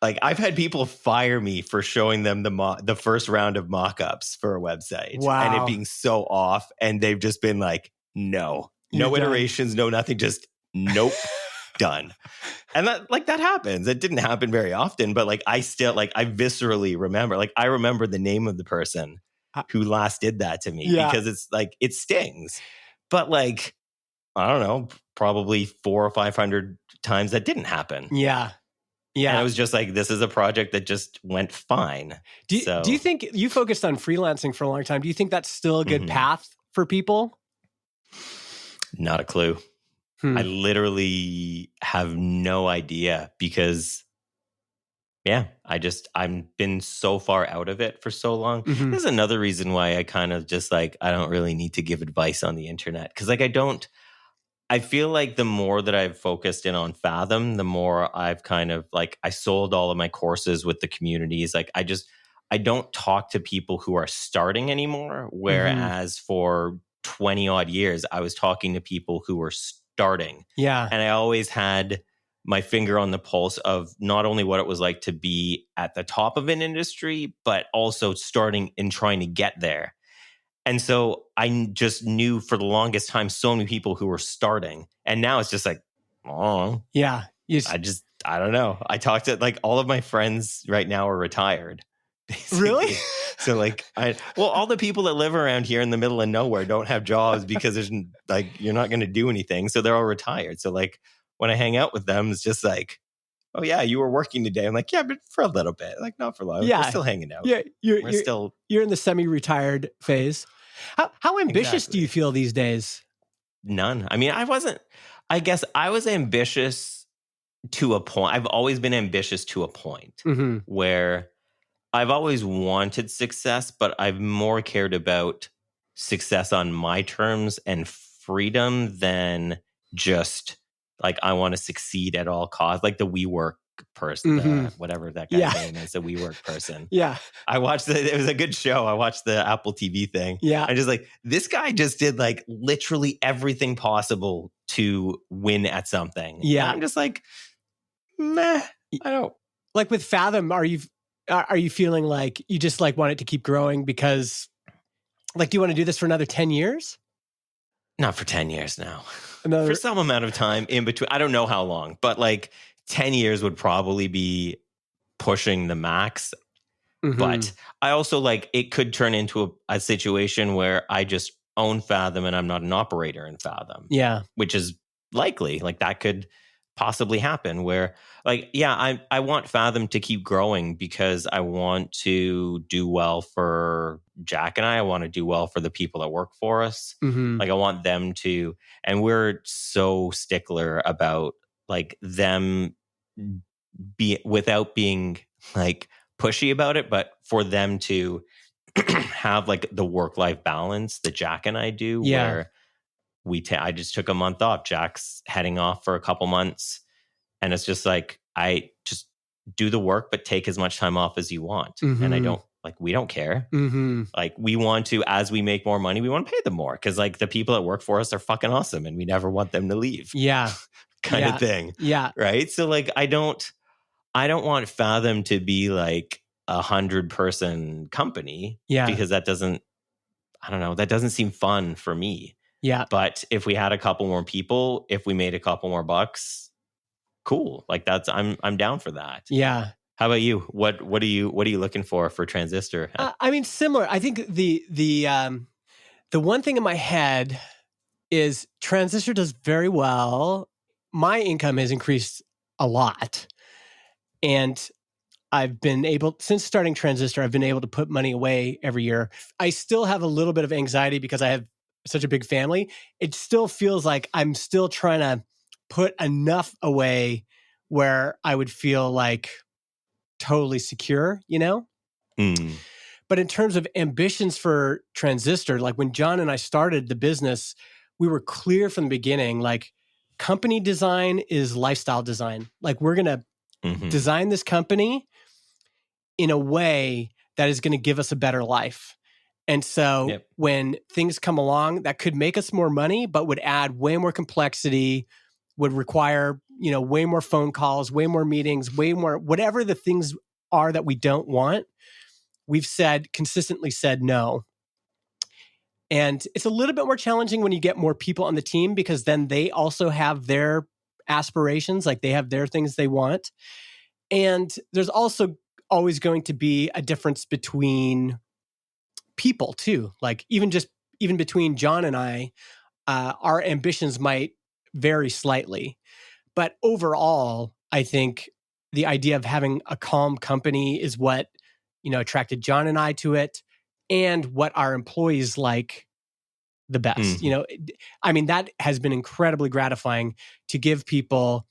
I've had people fire me for showing them the first round of mock-ups for a website. Wow. And it being so off. And they've just been like, no iterations, no nothing, just nope, done. And that happens. It didn't happen very often, but like I still I viscerally remember. Like I remember the name of the person who last did that to me because it's like it stings. But like I don't know, probably 400 or 500 times that didn't happen. Yeah. Yeah. And it was just like, this is a project that just went fine. Do you think you focused on freelancing for a long time? Do you think that's still a good path for people? Not a clue. I literally have no idea because, I've been so far out of it for so long. There's another reason why I kind of just like, I don't really need to give advice on the internet. Cause like, I feel like the more that I've focused in on Fathom, the more I've kind of like, I sold all of my courses with the communities. Like I don't talk to people who are starting anymore. Whereas for 20 odd years, I was talking to people who were starting. Yeah. And I always had my finger on the pulse of not only what it was like to be at the top of an industry, but also starting and trying to get there. And so I just knew for the longest time so many people who were starting. And now it's just like, oh. Yeah. I don't know. I talked to like all of my friends right now are retired. Really? basically. So like all the people that live around here in the middle of nowhere don't have jobs because there's like, you're not going to do anything. So they're all retired. So like when I hang out with them, it's just like, oh yeah, you were working today. I'm like, yeah, but for a little bit, like not for long. Yeah. We're still hanging out. Yeah. You're in the semi-retired phase. How ambitious do you feel these days? None. I mean, I guess I was ambitious to a point. I've always been ambitious to a point where I've always wanted success, but I've more cared about success on my terms and freedom than just like I want to succeed at all costs, like the WeWork person, whatever that guy's name is, the WeWork person. Yeah. I watched it was a good show. I watched the Apple TV thing. Yeah. I just like, this guy just did like literally everything possible to win at something. Yeah. And I'm just like, meh, I don't. Like with Fathom, are you feeling like you just like want it to keep growing because like, do you want to do this for another 10 years? Not for 10 years now. For some amount of time in between. I don't know how long, but like 10 years would probably be pushing the max. But I also like, it could turn into a situation where I just own Fathom and I'm not an operator in Fathom. Yeah. Which is likely. Like that could possibly happen where like, yeah, I want Fathom to keep growing because I want to do well for Jack and I want to do well for the people that work for us. Like I want them to, and we're so stickler about like them without being like pushy about it, but for them to have like the work-life balance that Jack and I do where I just took a month off. Jack's heading off for a couple months. And it's just like, I just do the work, but take as much time off as you want. And I don't like, we don't care. Like we want to, as we make more money, we want to pay them more. Cause like the people that work for us are fucking awesome and we never want them to leave. Yeah. kind of thing. Yeah. Right. So like, I don't want Fathom to be like 100-person company. Yeah. Because that doesn't seem fun for me. Yeah. But if we had a couple more people, if we made a couple more bucks, cool. Like I'm down for that. Yeah. How about you? What are you looking for Transistor? I mean, similar. I think the one thing in my head is Transistor does very well. My income has increased a lot. And I've been able, since starting Transistor, I've been able to put money away every year. I still have a little bit of anxiety because I have such a big family. It still feels like I'm still trying to put enough away where I would feel like totally secure, you know? But in terms of ambitions for Transistor, like when John and I started the business, we were clear from the beginning, like company design is lifestyle design. Like we're going to design this company in a way that is going to give us a better life. And so when things come along that could make us more money, but would add way more complexity, would require, way more phone calls, way more meetings, way more, whatever the things are that we don't want, we've consistently said no. And it's a little bit more challenging when you get more people on the team because then they also have their aspirations, like they have their things they want. And there's also always going to be a difference between people too. Like even between John and I, our ambitions might vary slightly. But overall, I think the idea of having a calm company is what, attracted John and I to it and what our employees like the best. That has been incredibly gratifying to give people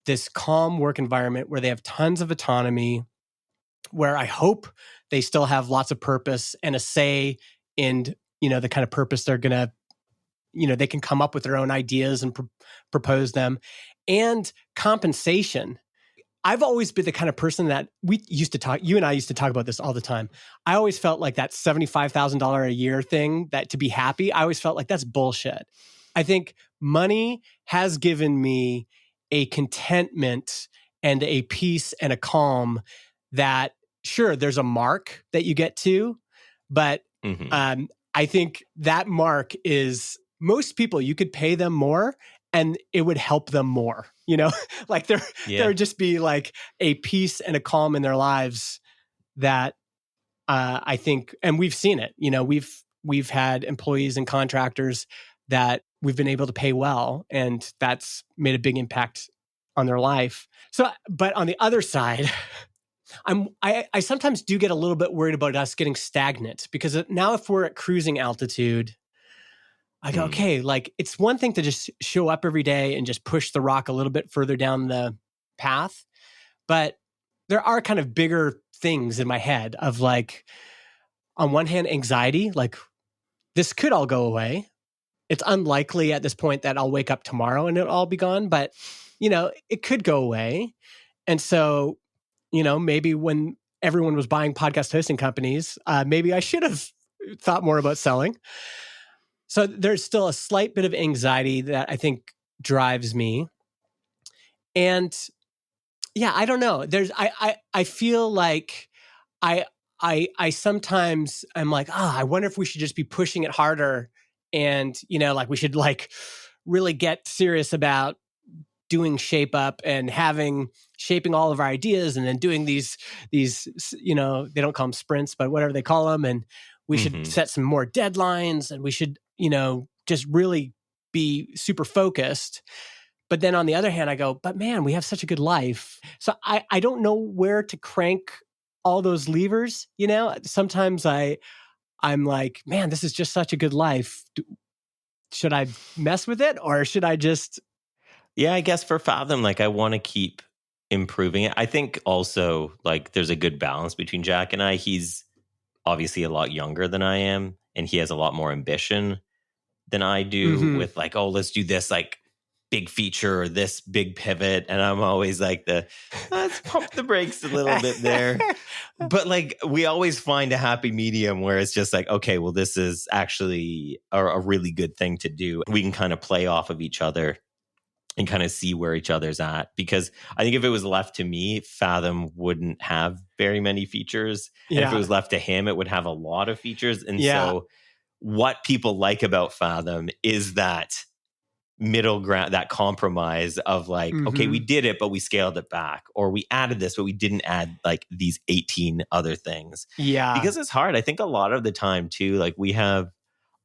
this calm work environment where they have tons of autonomy, where I hope they still have lots of purpose and a say in, the kind of purpose they're going to, they can come up with their own ideas and propose them, and compensation. I've always been the kind of person that you and I used to talk about this all the time. I always felt like that $75,000 a year thing, that to be happy, I always felt like that's bullshit. I think money has given me a contentment and a peace and a calm that, sure, there's a mark that you get to, but I think that mark is, most people, you could pay them more and it would help them more, like there would just be like a peace and a calm in their lives that I think, and we've seen it, we've had employees and contractors that we've been able to pay well, and that's made a big impact on their life. So, but on the other side, I sometimes do get a little bit worried about us getting stagnant, because now if we're at cruising altitude, I go, okay, like it's one thing to just show up every day and just push the rock a little bit further down the path. But there are kind of bigger things in my head of like, on one hand, anxiety, like this could all go away. It's unlikely at this point that I'll wake up tomorrow and it'll all be gone, but it could go away. And so, maybe when everyone was buying podcast hosting companies, maybe I should have thought more about selling. So there's still a slight bit of anxiety that I think drives me. And yeah, I don't know. I feel like I sometimes I'm like, I wonder if we should just be pushing it harder, and like we should like really get serious about doing shape up and shaping all of our ideas, and then doing these they don't call them sprints, but whatever they call them, and we should set some more deadlines, and we should just really be super focused. But then on the other hand, I go, but man, we have such a good life. So I don't know where to crank all those levers. Sometimes I'm like, man, this is just such a good life. Should I mess with it, or should I just? Yeah, I guess for Fathom, like I want to keep improving it. I think also like there's a good balance between Jack and I. He's obviously a lot younger than I am, and he has a lot more ambition than I do with like, oh, let's do this like big feature or this big pivot. And I'm always like let's pump the brakes a little bit there. But like we always find a happy medium where it's just like, okay, well, this is actually a really good thing to do. We can kind of play off of each other and kind of see where each other's at. Because I think if it was left to me, Fathom wouldn't have very many features. And if it was left to him, it would have a lot of features. And so what people like about Fathom is that middle ground, that compromise of like, okay, we did it, but we scaled it back, or we added this, but we didn't add like these 18 other things. Yeah. Because it's hard. I think a lot of the time too, like we have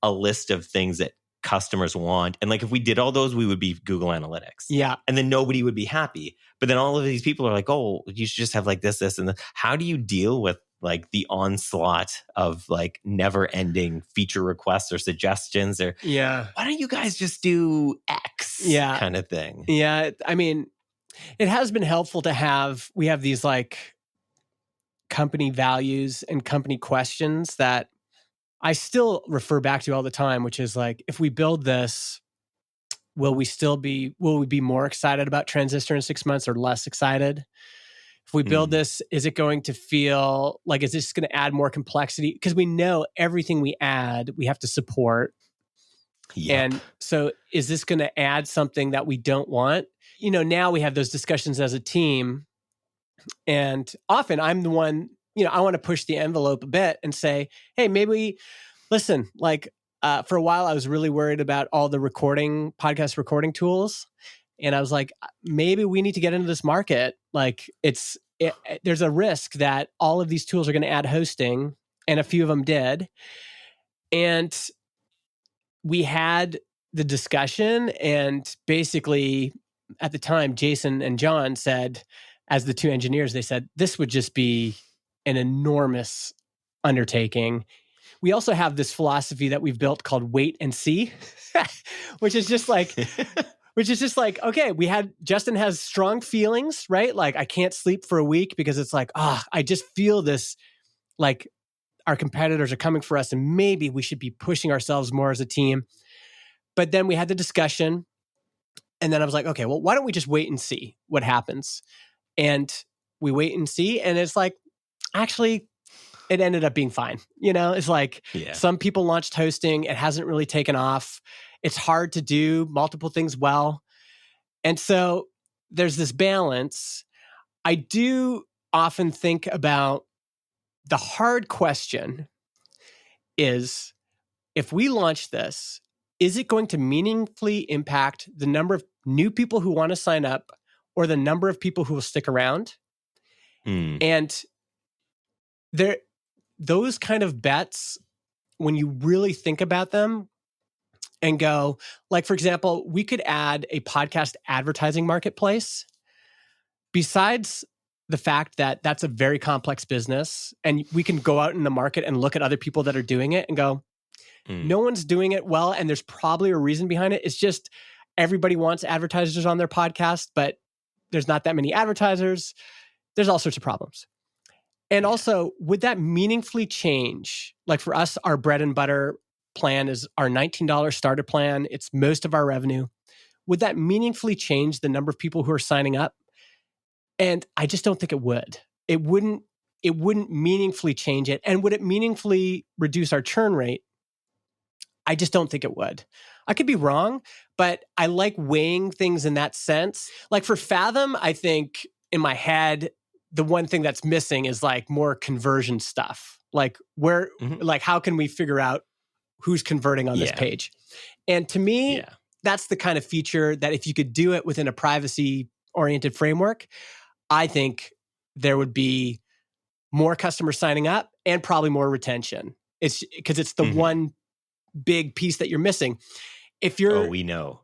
a list of things that customers want. And like, if we did all those, we would be Google Analytics. Yeah. And then nobody would be happy. But then all of these people are like, oh, you should just have like this, and this. How do you deal with like the onslaught of like never ending feature requests or suggestions, or why don't you guys just do X kind of thing? Yeah. I mean, it has been helpful to we have these like company values and company questions that I still refer back to all the time, which is like, if we build this, will we be more excited about Transistor in 6 months or less excited? If we build this, is it going to feel like, is this going to add more complexity? Because we know everything we add, we have to support. Yep. And so is this going to add something that we don't want? Now we have those discussions as a team. And often I'm the one, I want to push the envelope a bit and say, hey, maybe listen, like for a while I was really worried about all the podcast recording tools. And I was like, maybe we need to get into this market. Like there's a risk that all of these tools are going to add hosting, and a few of them did. And we had the discussion, and basically at the time, Jason and John said, as the two engineers, they said, this would just be an enormous undertaking. We also have this philosophy that we've built called wait and see, which is just like, okay, Justin has strong feelings, right? Like I can't sleep for a week because it's like, I just feel this, like our competitors are coming for us and maybe we should be pushing ourselves more as a team. But then we had the discussion, and then I was like, okay, well, why don't we just wait and see what happens? And we wait and see. And it's like, actually, it ended up being fine. It's like some people launched hosting. It hasn't really taken off. It's hard to do multiple things well. And so there's this balance. I do often think about the hard question is, if we launch this, is it going to meaningfully impact the number of new people who want to sign up or the number of people who will stick around? And those kind of bets, when you really think about them and go, like, for example, we could add a podcast advertising marketplace. Besides the fact that that's a very complex business, and we can go out in the market and look at other people that are doing it and go, no one's doing it well, and there's probably a reason behind it. It's just everybody wants advertisers on their podcast, but there's not that many advertisers. There's all sorts of problems. And also, would that meaningfully change? Like for us, our bread and butter plan is our $19 starter plan. It's most of our revenue. Would that meaningfully change the number of people who are signing up? And I just don't think it would. It wouldn't meaningfully change it. And would it meaningfully reduce our churn rate? I just don't think it would. I could be wrong, but I like weighing things in that sense. Like for Fathom, I think in my head, the one thing that's missing is like more conversion stuff. Like where, like how can we figure out who's converting on this page? And to me, that's the kind of feature that if you could do it within a privacy-oriented framework, I think there would be more customers signing up and probably more retention. It's because it's the one big piece that you're missing. If you're, we know.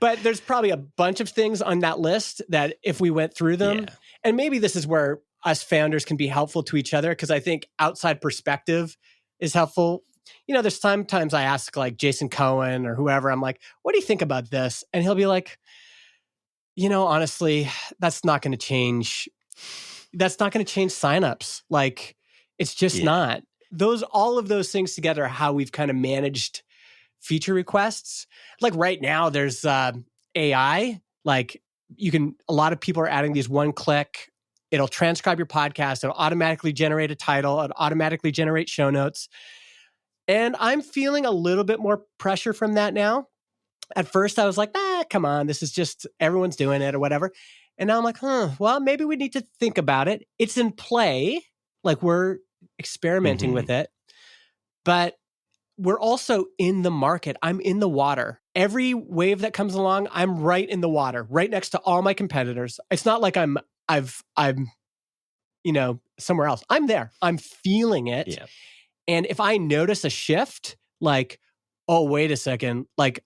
But there's probably a bunch of things on that list that if we went through them, and maybe this is where us founders can be helpful to each other, because I think outside perspective is helpful. You know, there's sometimes I ask like Jason Cohen or whoever, I'm like, what do you think about this? And he'll be like, you know, honestly, that's not going to change. That's not going to change signups. Like, it's just not. All of those things together are how we've kind of managed feature requests. Like right now, there's AI. Like a lot of people are adding these one click. It'll transcribe your podcast. It'll automatically generate a title. It'll automatically generate show notes. And I'm feeling a little bit more pressure from that now. At first, I was like, come on, this is just, everyone's doing it or whatever. And now I'm like, well, maybe we need to think about it. It's in play. Like we're experimenting with it. But we're also in the market. I'm in the water. Every wave that comes along, I'm right in the water, right next to all my competitors. It's not like I'm somewhere else. I'm there. I'm feeling it. Yeah. And if I notice a shift, like, oh, wait a second, like,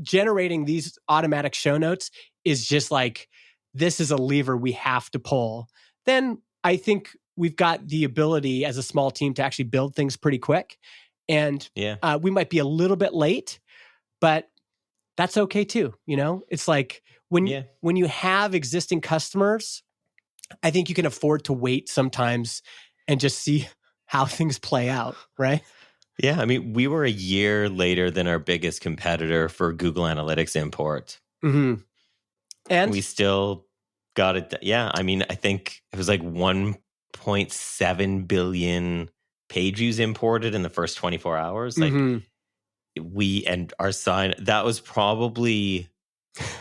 generating these automatic show notes is just like, this is a lever we have to pull, then I think we've got the ability as a small team to actually build things pretty quick. And we might be a little bit late, but that's okay too. You know, it's like when you have existing customers, I think you can afford to wait sometimes and just see how things play out, right? Yeah, I mean, we were a year later than our biggest competitor for Google Analytics import. And we still got it. Yeah, I mean, I think it was like 1.7 billion page views imported in the first 24 hours. Like our sign, that was probably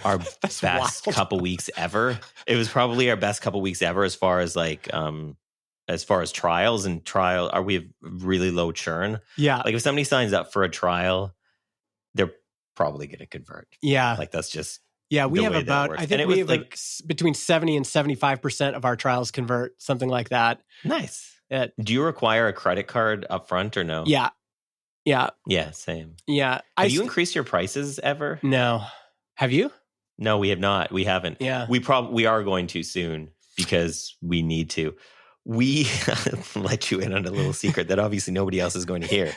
our best couple weeks ever. It was probably our best couple weeks ever as far as like, as far as trials and we have really low churn. Yeah. Like if somebody signs up for a trial, they're probably going to convert. Yeah. Like that's just we have about, I think we have like between 70 and 75% of our trials convert, something like that. Nice. Do you require a credit card up front or no? Yeah. Yeah. Yeah, same. Yeah. Have you increased your prices ever? No. Have you? No, we have not. We haven't. Yeah. We are going to soon because we need to. We let you in on a little secret that obviously nobody else is going to hear.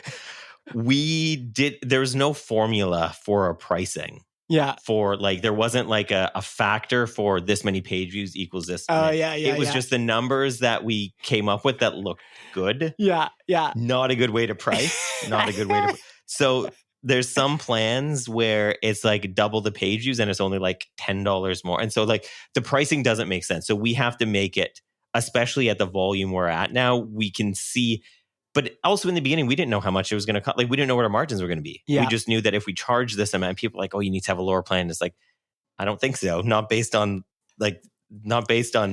There was no formula for our pricing. Yeah. For like, there wasn't like a factor for this many page views equals this. Oh, yeah. It was just the numbers that we came up with that looked good. Yeah. Yeah. Not a good way to price. Not a good way to. So there's some plans where it's like double the page views and it's only like $10 more. And so like the pricing doesn't make sense. So we have to make it, especially at the volume we're at now, we can see. But also in the beginning, we didn't know how much it was going to cost. Like we didn't know what our margins were going to be. Yeah. We just knew that if we charge this amount, people are like, oh, you need to have a lower plan. It's like, I don't think so. Not based on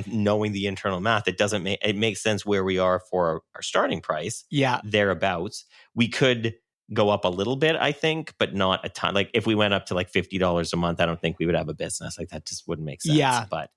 knowing the internal math. It makes sense where we are for our starting price. Yeah. Thereabouts. We could go up a little bit, I think, but not a ton. Like if we went up to like $50 a month, I don't think we would have a business. Like that just wouldn't make sense. Yeah. But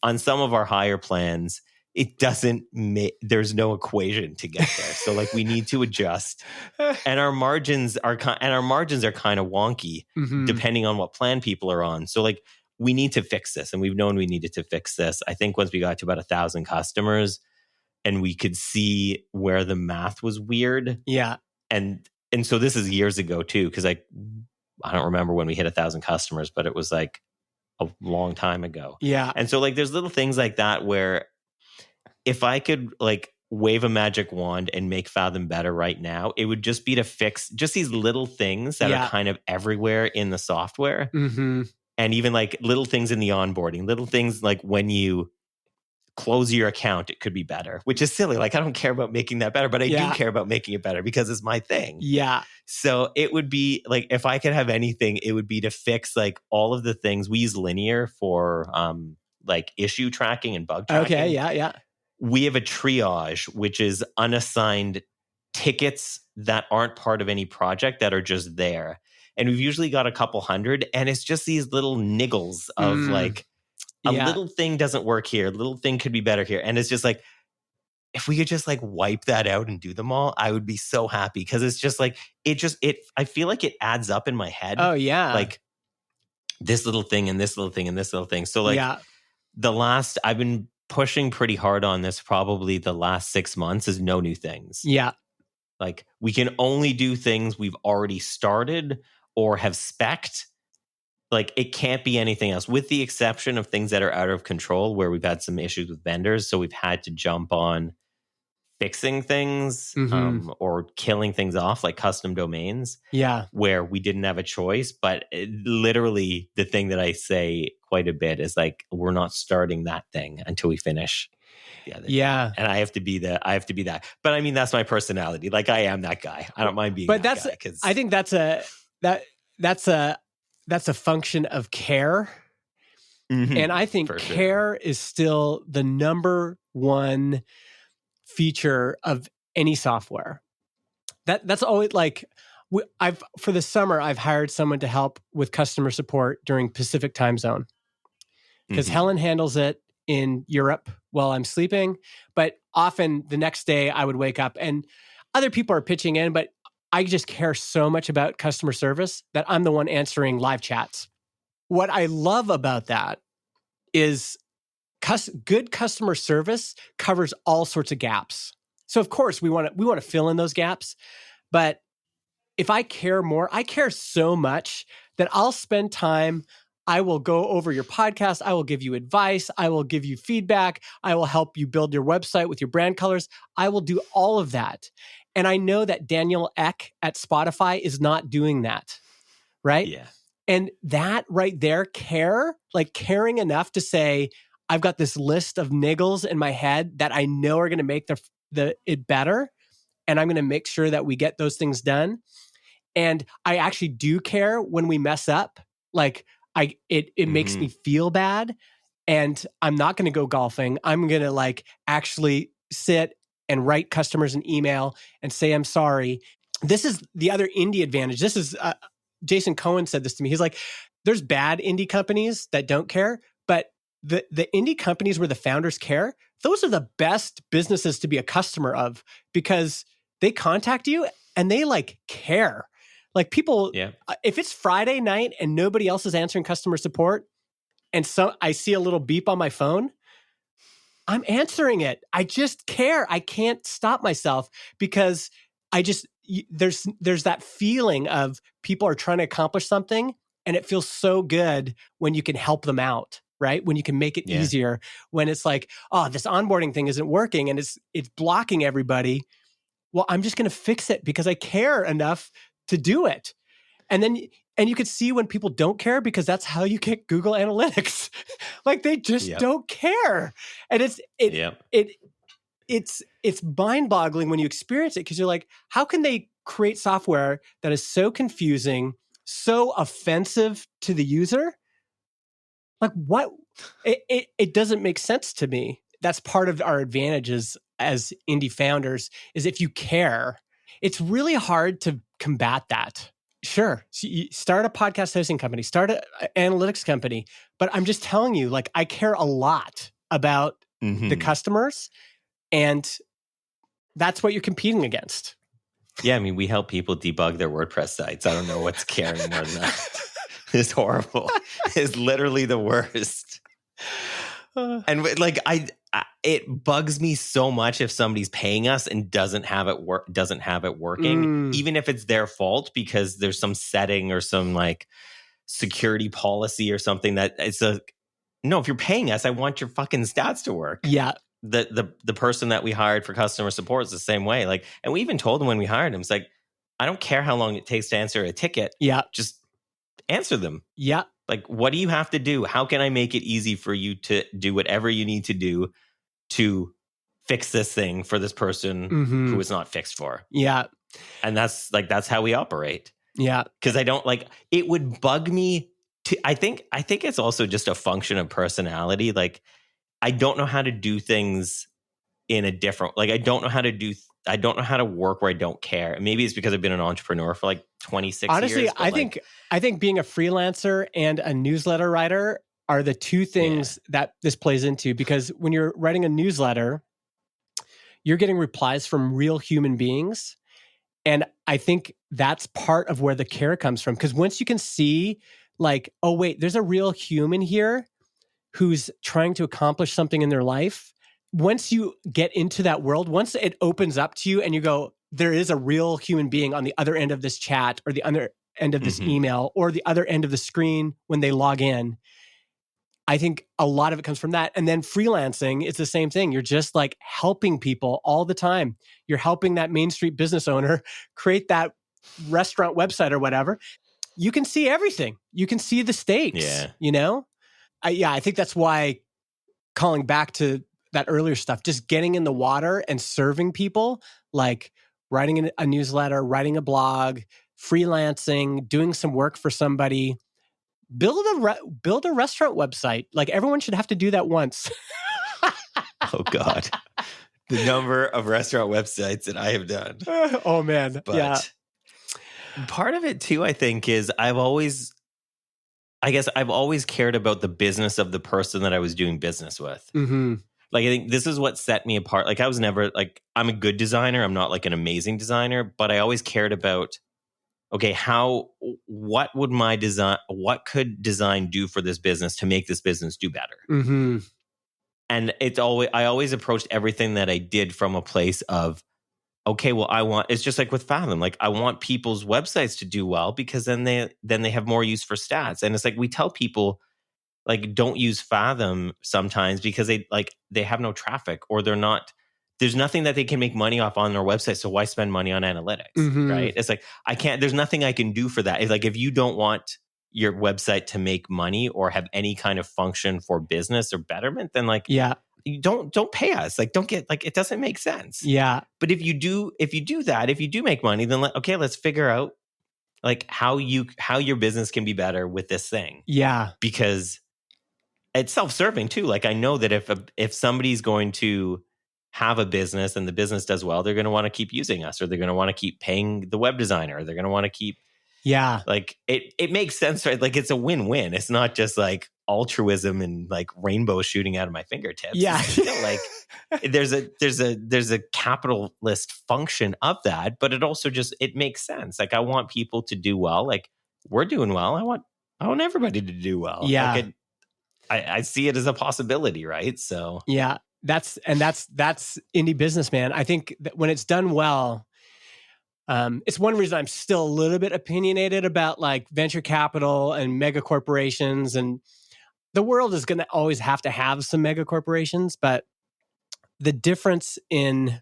on some of our higher plans, it doesn't make, there's no equation to get there. So like we need to adjust, and our margins are kind of wonky depending on what plan people are on. So like we need to fix this, and we've known we needed to fix this. I think once we got to about 1,000 customers and we could see where the math was weird. Yeah. And so this is years ago too, because I don't remember when we hit 1,000 customers, but it was like a long time ago. Yeah. And so like there's little things like that where if I could like wave a magic wand and make Fathom better right now, it would just be to fix just these little things that are kind of everywhere in the software. And even like little things in the onboarding, little things like when you close your account, it could be better, which is silly. Like I don't care about making that better, but I do care about making it better because it's my thing. Yeah. So it would be like, if I could have anything, it would be to fix like all of the things. We use Linear for like issue tracking and bug tracking. Okay. Yeah. We have a triage, which is unassigned tickets that aren't part of any project that are just there. And we've usually got a couple hundred, and it's just these little niggles of like, a little thing doesn't work here. A little thing could be better here. And it's just like, if we could just like wipe that out and do them all, I would be so happy. Because it's just like, I feel like it adds up in my head. Oh, yeah. Like this little thing and this little thing and this little thing. So like I've been pushing pretty hard on this probably the last 6 months is no new things. Yeah. Like we can only do things we've already started or have spec'd. Like it can't be anything else, with the exception of things that are out of control where we've had some issues with vendors. So we've had to jump on fixing things or killing things off, like custom domains. Yeah. Where we didn't have a choice. But literally the thing that I say quite a bit is like, we're not starting that thing until we finish the other thing. And I have to be that. But I mean, that's my personality. Like I am that guy. I don't mind being that guy. I think that's a function of care. And I think care is still the number one feature of any software. That's always like, for the summer, I've hired someone to help with customer support during Pacific time zone. Because Helen handles it in Europe while I'm sleeping. But often the next day I would wake up and other people are pitching in, but I just care so much about customer service that I'm the one answering live chats. What I love about that is good customer service covers all sorts of gaps. So of course we want to fill in those gaps, but if I care more, I care so much that I'll spend time. I will go over your podcast. I will give you advice. I will give you feedback. I will help you build your website with your brand colors. I will do all of that. And I know that Daniel Ek at Spotify is not doing that, right? Yeah. And that right there, caring enough to say, I've got this list of niggles in my head that I know are going to make it better. And I'm going to make sure that we get those things done. And I actually do care when we mess up. Like it makes me feel bad. And I'm not going to go golfing. I'm going to like actually sit and write customers an email and say, I'm sorry. This is the other indie advantage. This is, Jason Cohen said this to me. He's like, there's bad indie companies that don't care, but the indie companies where the founders care, those are the best businesses to be a customer of because they contact you and they like care. Like people, if it's Friday night and nobody else is answering customer support and so I see a little beep on my phone, I'm answering it. I just care. I can't stop myself because there's that feeling of people are trying to accomplish something and it feels so good when you can help them out, right? When you can make it easier, when it's like, oh, this onboarding thing isn't working and it's blocking everybody. Well, I'm just going to fix it because I care enough to do it. And you could see when people don't care because that's how you get Google Analytics. Like they just don't care. And it's mind-boggling when you experience it because you're like, how can they create software that is so confusing, so offensive to the user? Like what? It doesn't make sense to me. That's part of our advantages as indie founders is if you care. It's really hard to combat that. Sure. So you start a podcast hosting company, start an analytics company, but I'm just telling you, like, I care a lot about the customers, and that's what you're competing against. Yeah, I mean, we help people debug their WordPress sites. I don't know what's caring more than that. It's horrible. It's literally the worst. And like, it bugs me so much if somebody's paying us and doesn't have it working, even if it's their fault because there's some setting or some like security policy or something that it's no, if you're paying us, I want your fucking stats to work. Yeah. The person that we hired for customer support is the same way. Like, and we even told him when we hired him, it's like, I don't care how long it takes to answer a ticket. Yeah. Just answer them. Yeah. Like, what do you have to do? How can I make it easy for you to do whatever you need to do to fix this thing for this person who is not fixed for? Yeah. And that's how we operate. Yeah. Because I don't like, it would bug me I think it's also just a function of personality. Like, I don't know how to do things in a different, like, I don't know how to work where I don't care. Maybe it's because I've been an entrepreneur for like 26 Honestly, years. Honestly, I think being a freelancer and a newsletter writer are the two things that this plays into, because when you're writing a newsletter, you're getting replies from real human beings. And I think that's part of where the care comes from. Because once you can see like, oh, wait, there's a real human here who's trying to accomplish something in their life. Once you get into that world, once it opens up to you and you go, there is a real human being on the other end of this chat or the other end of this email or the other end of the screen when they log in, I think a lot of it comes from that. And then freelancing, it's the same thing. You're just like helping people all the time. You're helping that Main Street business owner create that restaurant website or whatever. You can see everything. You can see the stakes, you know? I think that's why, calling back to that earlier stuff, just getting in the water and serving people, like writing a newsletter, writing a blog, freelancing, doing some work for somebody, build a restaurant website. Like, everyone should have to do that once. Oh God. The number of restaurant websites that I have done. Oh man. But part of it too, I think, is I've always cared about the business of the person that I was doing business with. Like, I think this is what set me apart. Like, I was never like, I'm a good designer. I'm not like an amazing designer, but I always cared about, okay, what could design do for this business to make this business do better? And I always approached everything that I did from a place of, okay, well, it's just like with Fathom. Like, I want people's websites to do well because then they have more use for stats. And it's like, we tell people, like, don't use Fathom sometimes because they have no traffic, or there's nothing that they can make money off on their website. So why spend money on analytics, right? It's like, there's nothing I can do for that. It's like, if you don't want your website to make money or have any kind of function for business or betterment, then you don't pay us. Like, don't get, like, it doesn't make sense. Yeah. But if you do make money, then let's figure out like how your business can be better with this thing. Yeah. Because it's self-serving too. Like, I know that if somebody's going to have a business and the business does well, they're going to want to keep using us, or they're going to want to keep paying the web designer, or they're going to want to keep, like, it makes sense, right? Like, it's a win-win. It's not just like altruism and like rainbow shooting out of my fingertips. Yeah. It's still like there's a capitalist function of that, but it also it makes sense. Like, I want people to do well. Like, we're doing well. I want everybody to do well. Yeah. Like, I see it as a possibility, right? So yeah, that's indie business, man. I think that when it's done well, it's one reason I'm still a little bit opinionated about like venture capital and mega corporations, and the world is going to always have to have some mega corporations, but the difference in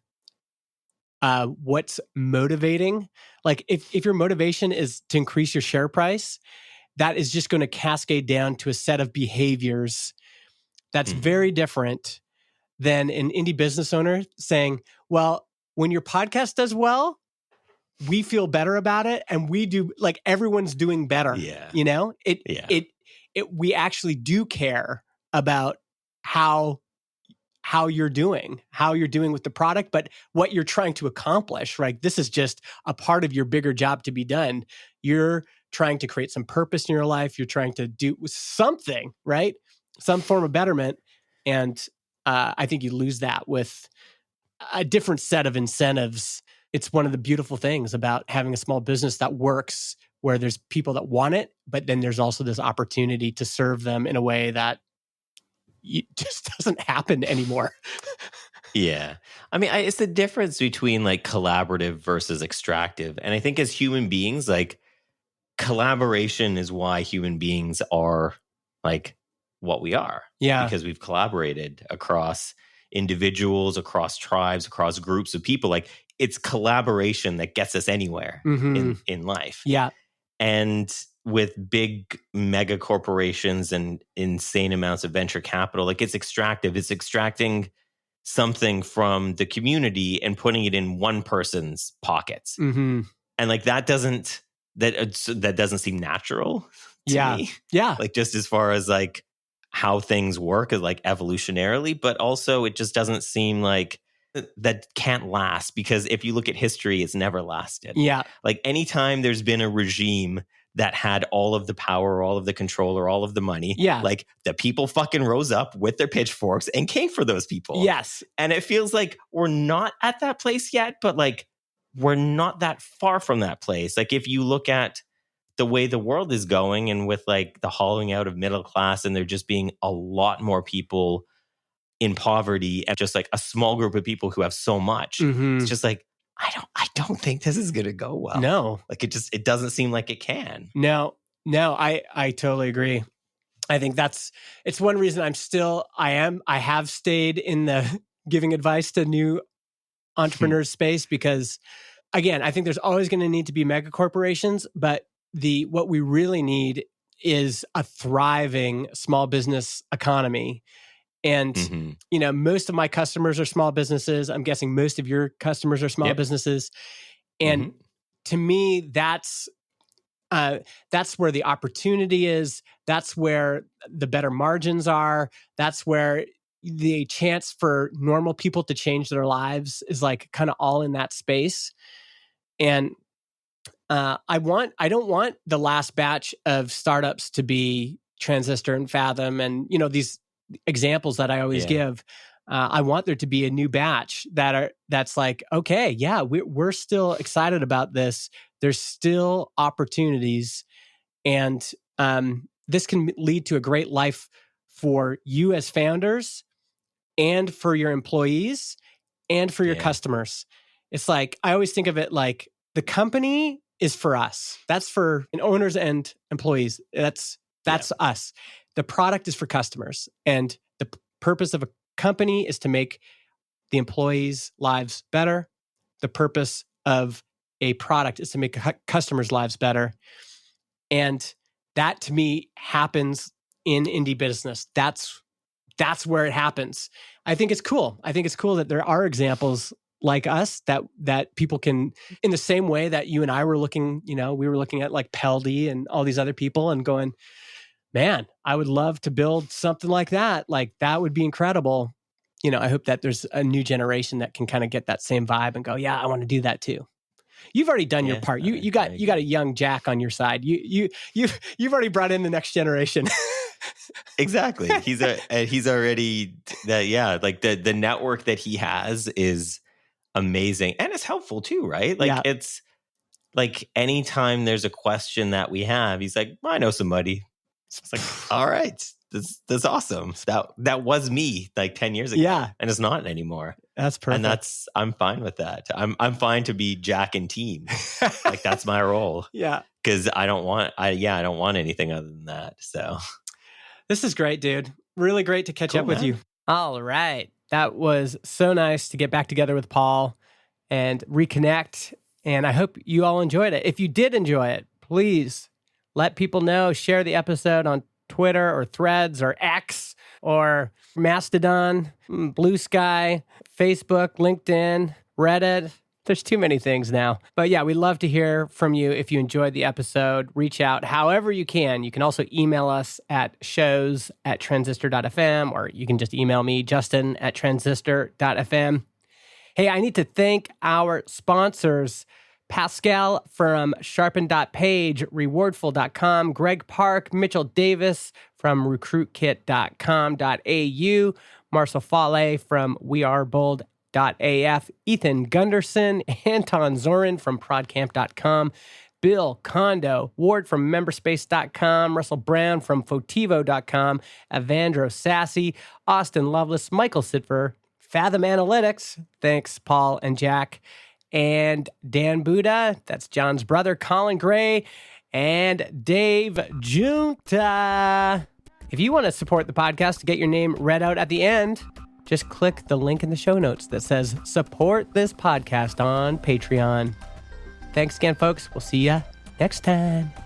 what's motivating, like if your motivation is to increase your share price, that is just going to cascade down to a set of behaviors that's very different than an indie business owner saying, well, when your podcast does well, we feel better about it, and we do, like, everyone's doing better. Yeah. You know, we actually do care about how you're doing with the product, but what you're trying to accomplish, right? This is just a part of your bigger job to be done. You're trying to create some purpose in your life. You're trying to do something, right? Some form of betterment. And I think you lose that with a different set of incentives. It's one of the beautiful things about having a small business that works, where there's people that want it, but then there's also this opportunity to serve them in a way that just doesn't happen anymore. Yeah. I mean, it's the difference between like collaborative versus extractive. And I think as human beings, like collaboration is why human beings are like what we are. Yeah. Because we've collaborated across individuals, across tribes, across groups of people. Like it's collaboration that gets us anywhere in life. Yeah. And with big mega corporations and insane amounts of venture capital, like it's extractive. It's extracting something from the community and putting it in one person's pockets. And like that doesn't seem natural to me. Yeah. Like just as far as like how things work like evolutionarily, but also it just doesn't seem like that can't last, because if you look at history, it's never lasted. Yeah. Like anytime there's been a regime that had all of the power, all of the control, or all of the money, like the people fucking rose up with their pitchforks and came for those people. Yes. And it feels like we're not at that place yet, but like we're not that far from that place. Like if you look at the way the world is going and with like the hollowing out of middle class and there just being a lot more people in poverty and just like a small group of people who have so much, it's just like, I don't think this is going to go well. No. Like it doesn't seem like it can. No, I totally agree. I think it's one reason I have stayed in the giving advice to new entrepreneurs space, because again, I think there's always going to need to be mega corporations, but what we really need is a thriving small business economy. And, most of my customers are small businesses. I'm guessing most of your customers are small businesses. And to me, that's where the opportunity is. That's where the better margins are. That's where the chance for normal people to change their lives is like kind of all in that space. And I don't want the last batch of startups to be Transistor and Fathom and, these examples that I always give. I want there to be a new batch that's like, okay, yeah, we're still excited about this. There's still opportunities, and this can lead to a great life for you as founders, and for your employees, and for your customers. It's like I always think of it like the company is for us. That's for owners and employees. That's us. The product is for customers. And the purpose of a company is to make the employees' lives better. The purpose of a product is to make customers' lives better. And that to me happens in indie business. That's where it happens. I think it's cool. I think it's cool that there are examples like us that people can, in the same way that you and I were looking, we were looking at like Peldy and all these other people and going, man, I would love to build something like that. Like that would be incredible. I hope that there's a new generation that can kind of get that same vibe and go, yeah, I want to do that too. You've already done your part. You got a young Jack on your side. You've already brought in the next generation. Exactly. He's already that. Yeah. Like the network that he has is amazing, and it's helpful too, right? Like it's like anytime there's a question that we have, he's like, well, I know somebody. It's like, all right, that's awesome. That was me like 10 years ago, and it's not anymore. That's perfect. And I'm fine with that. I'm fine to be Jack and team. Like that's my role. Yeah, because I don't want anything other than that. So this is great, dude. Really great to catch up with you. All right, that was so nice to get back together with Paul and reconnect. And I hope you all enjoyed it. If you did enjoy it, please let people know. Share the episode on Twitter or Threads or X or Mastodon, Blue Sky, Facebook, LinkedIn, Reddit. There's too many things now. But yeah, we'd love to hear from you if you enjoyed the episode. Reach out however you can. You can also email us at shows@transistor.fm, or you can just email me, justin@transistor.fm. Hey, I need to thank our sponsors, Pascal from Sharpen.page, Rewardful.com, Greg Park, Mitchell Davis from RecruitKit.com.au, Marcel Fale from wearebold.af, Ethan Gunderson, Anton Zorin from prodcamp.com, Bill Kondo, Ward from memberspace.com, Russell Brown from fotivo.com, Evandro Sassy, Austin Lovelace, Michael Sitver, Fathom Analytics, thanks Paul and Jack, and Dan Buda, that's John's brother, Colin Gray, and Dave Junta. If you want to support the podcast to get your name read out at the end, just click the link in the show notes that says support this podcast on Patreon. Thanks again, folks. We'll see you next time.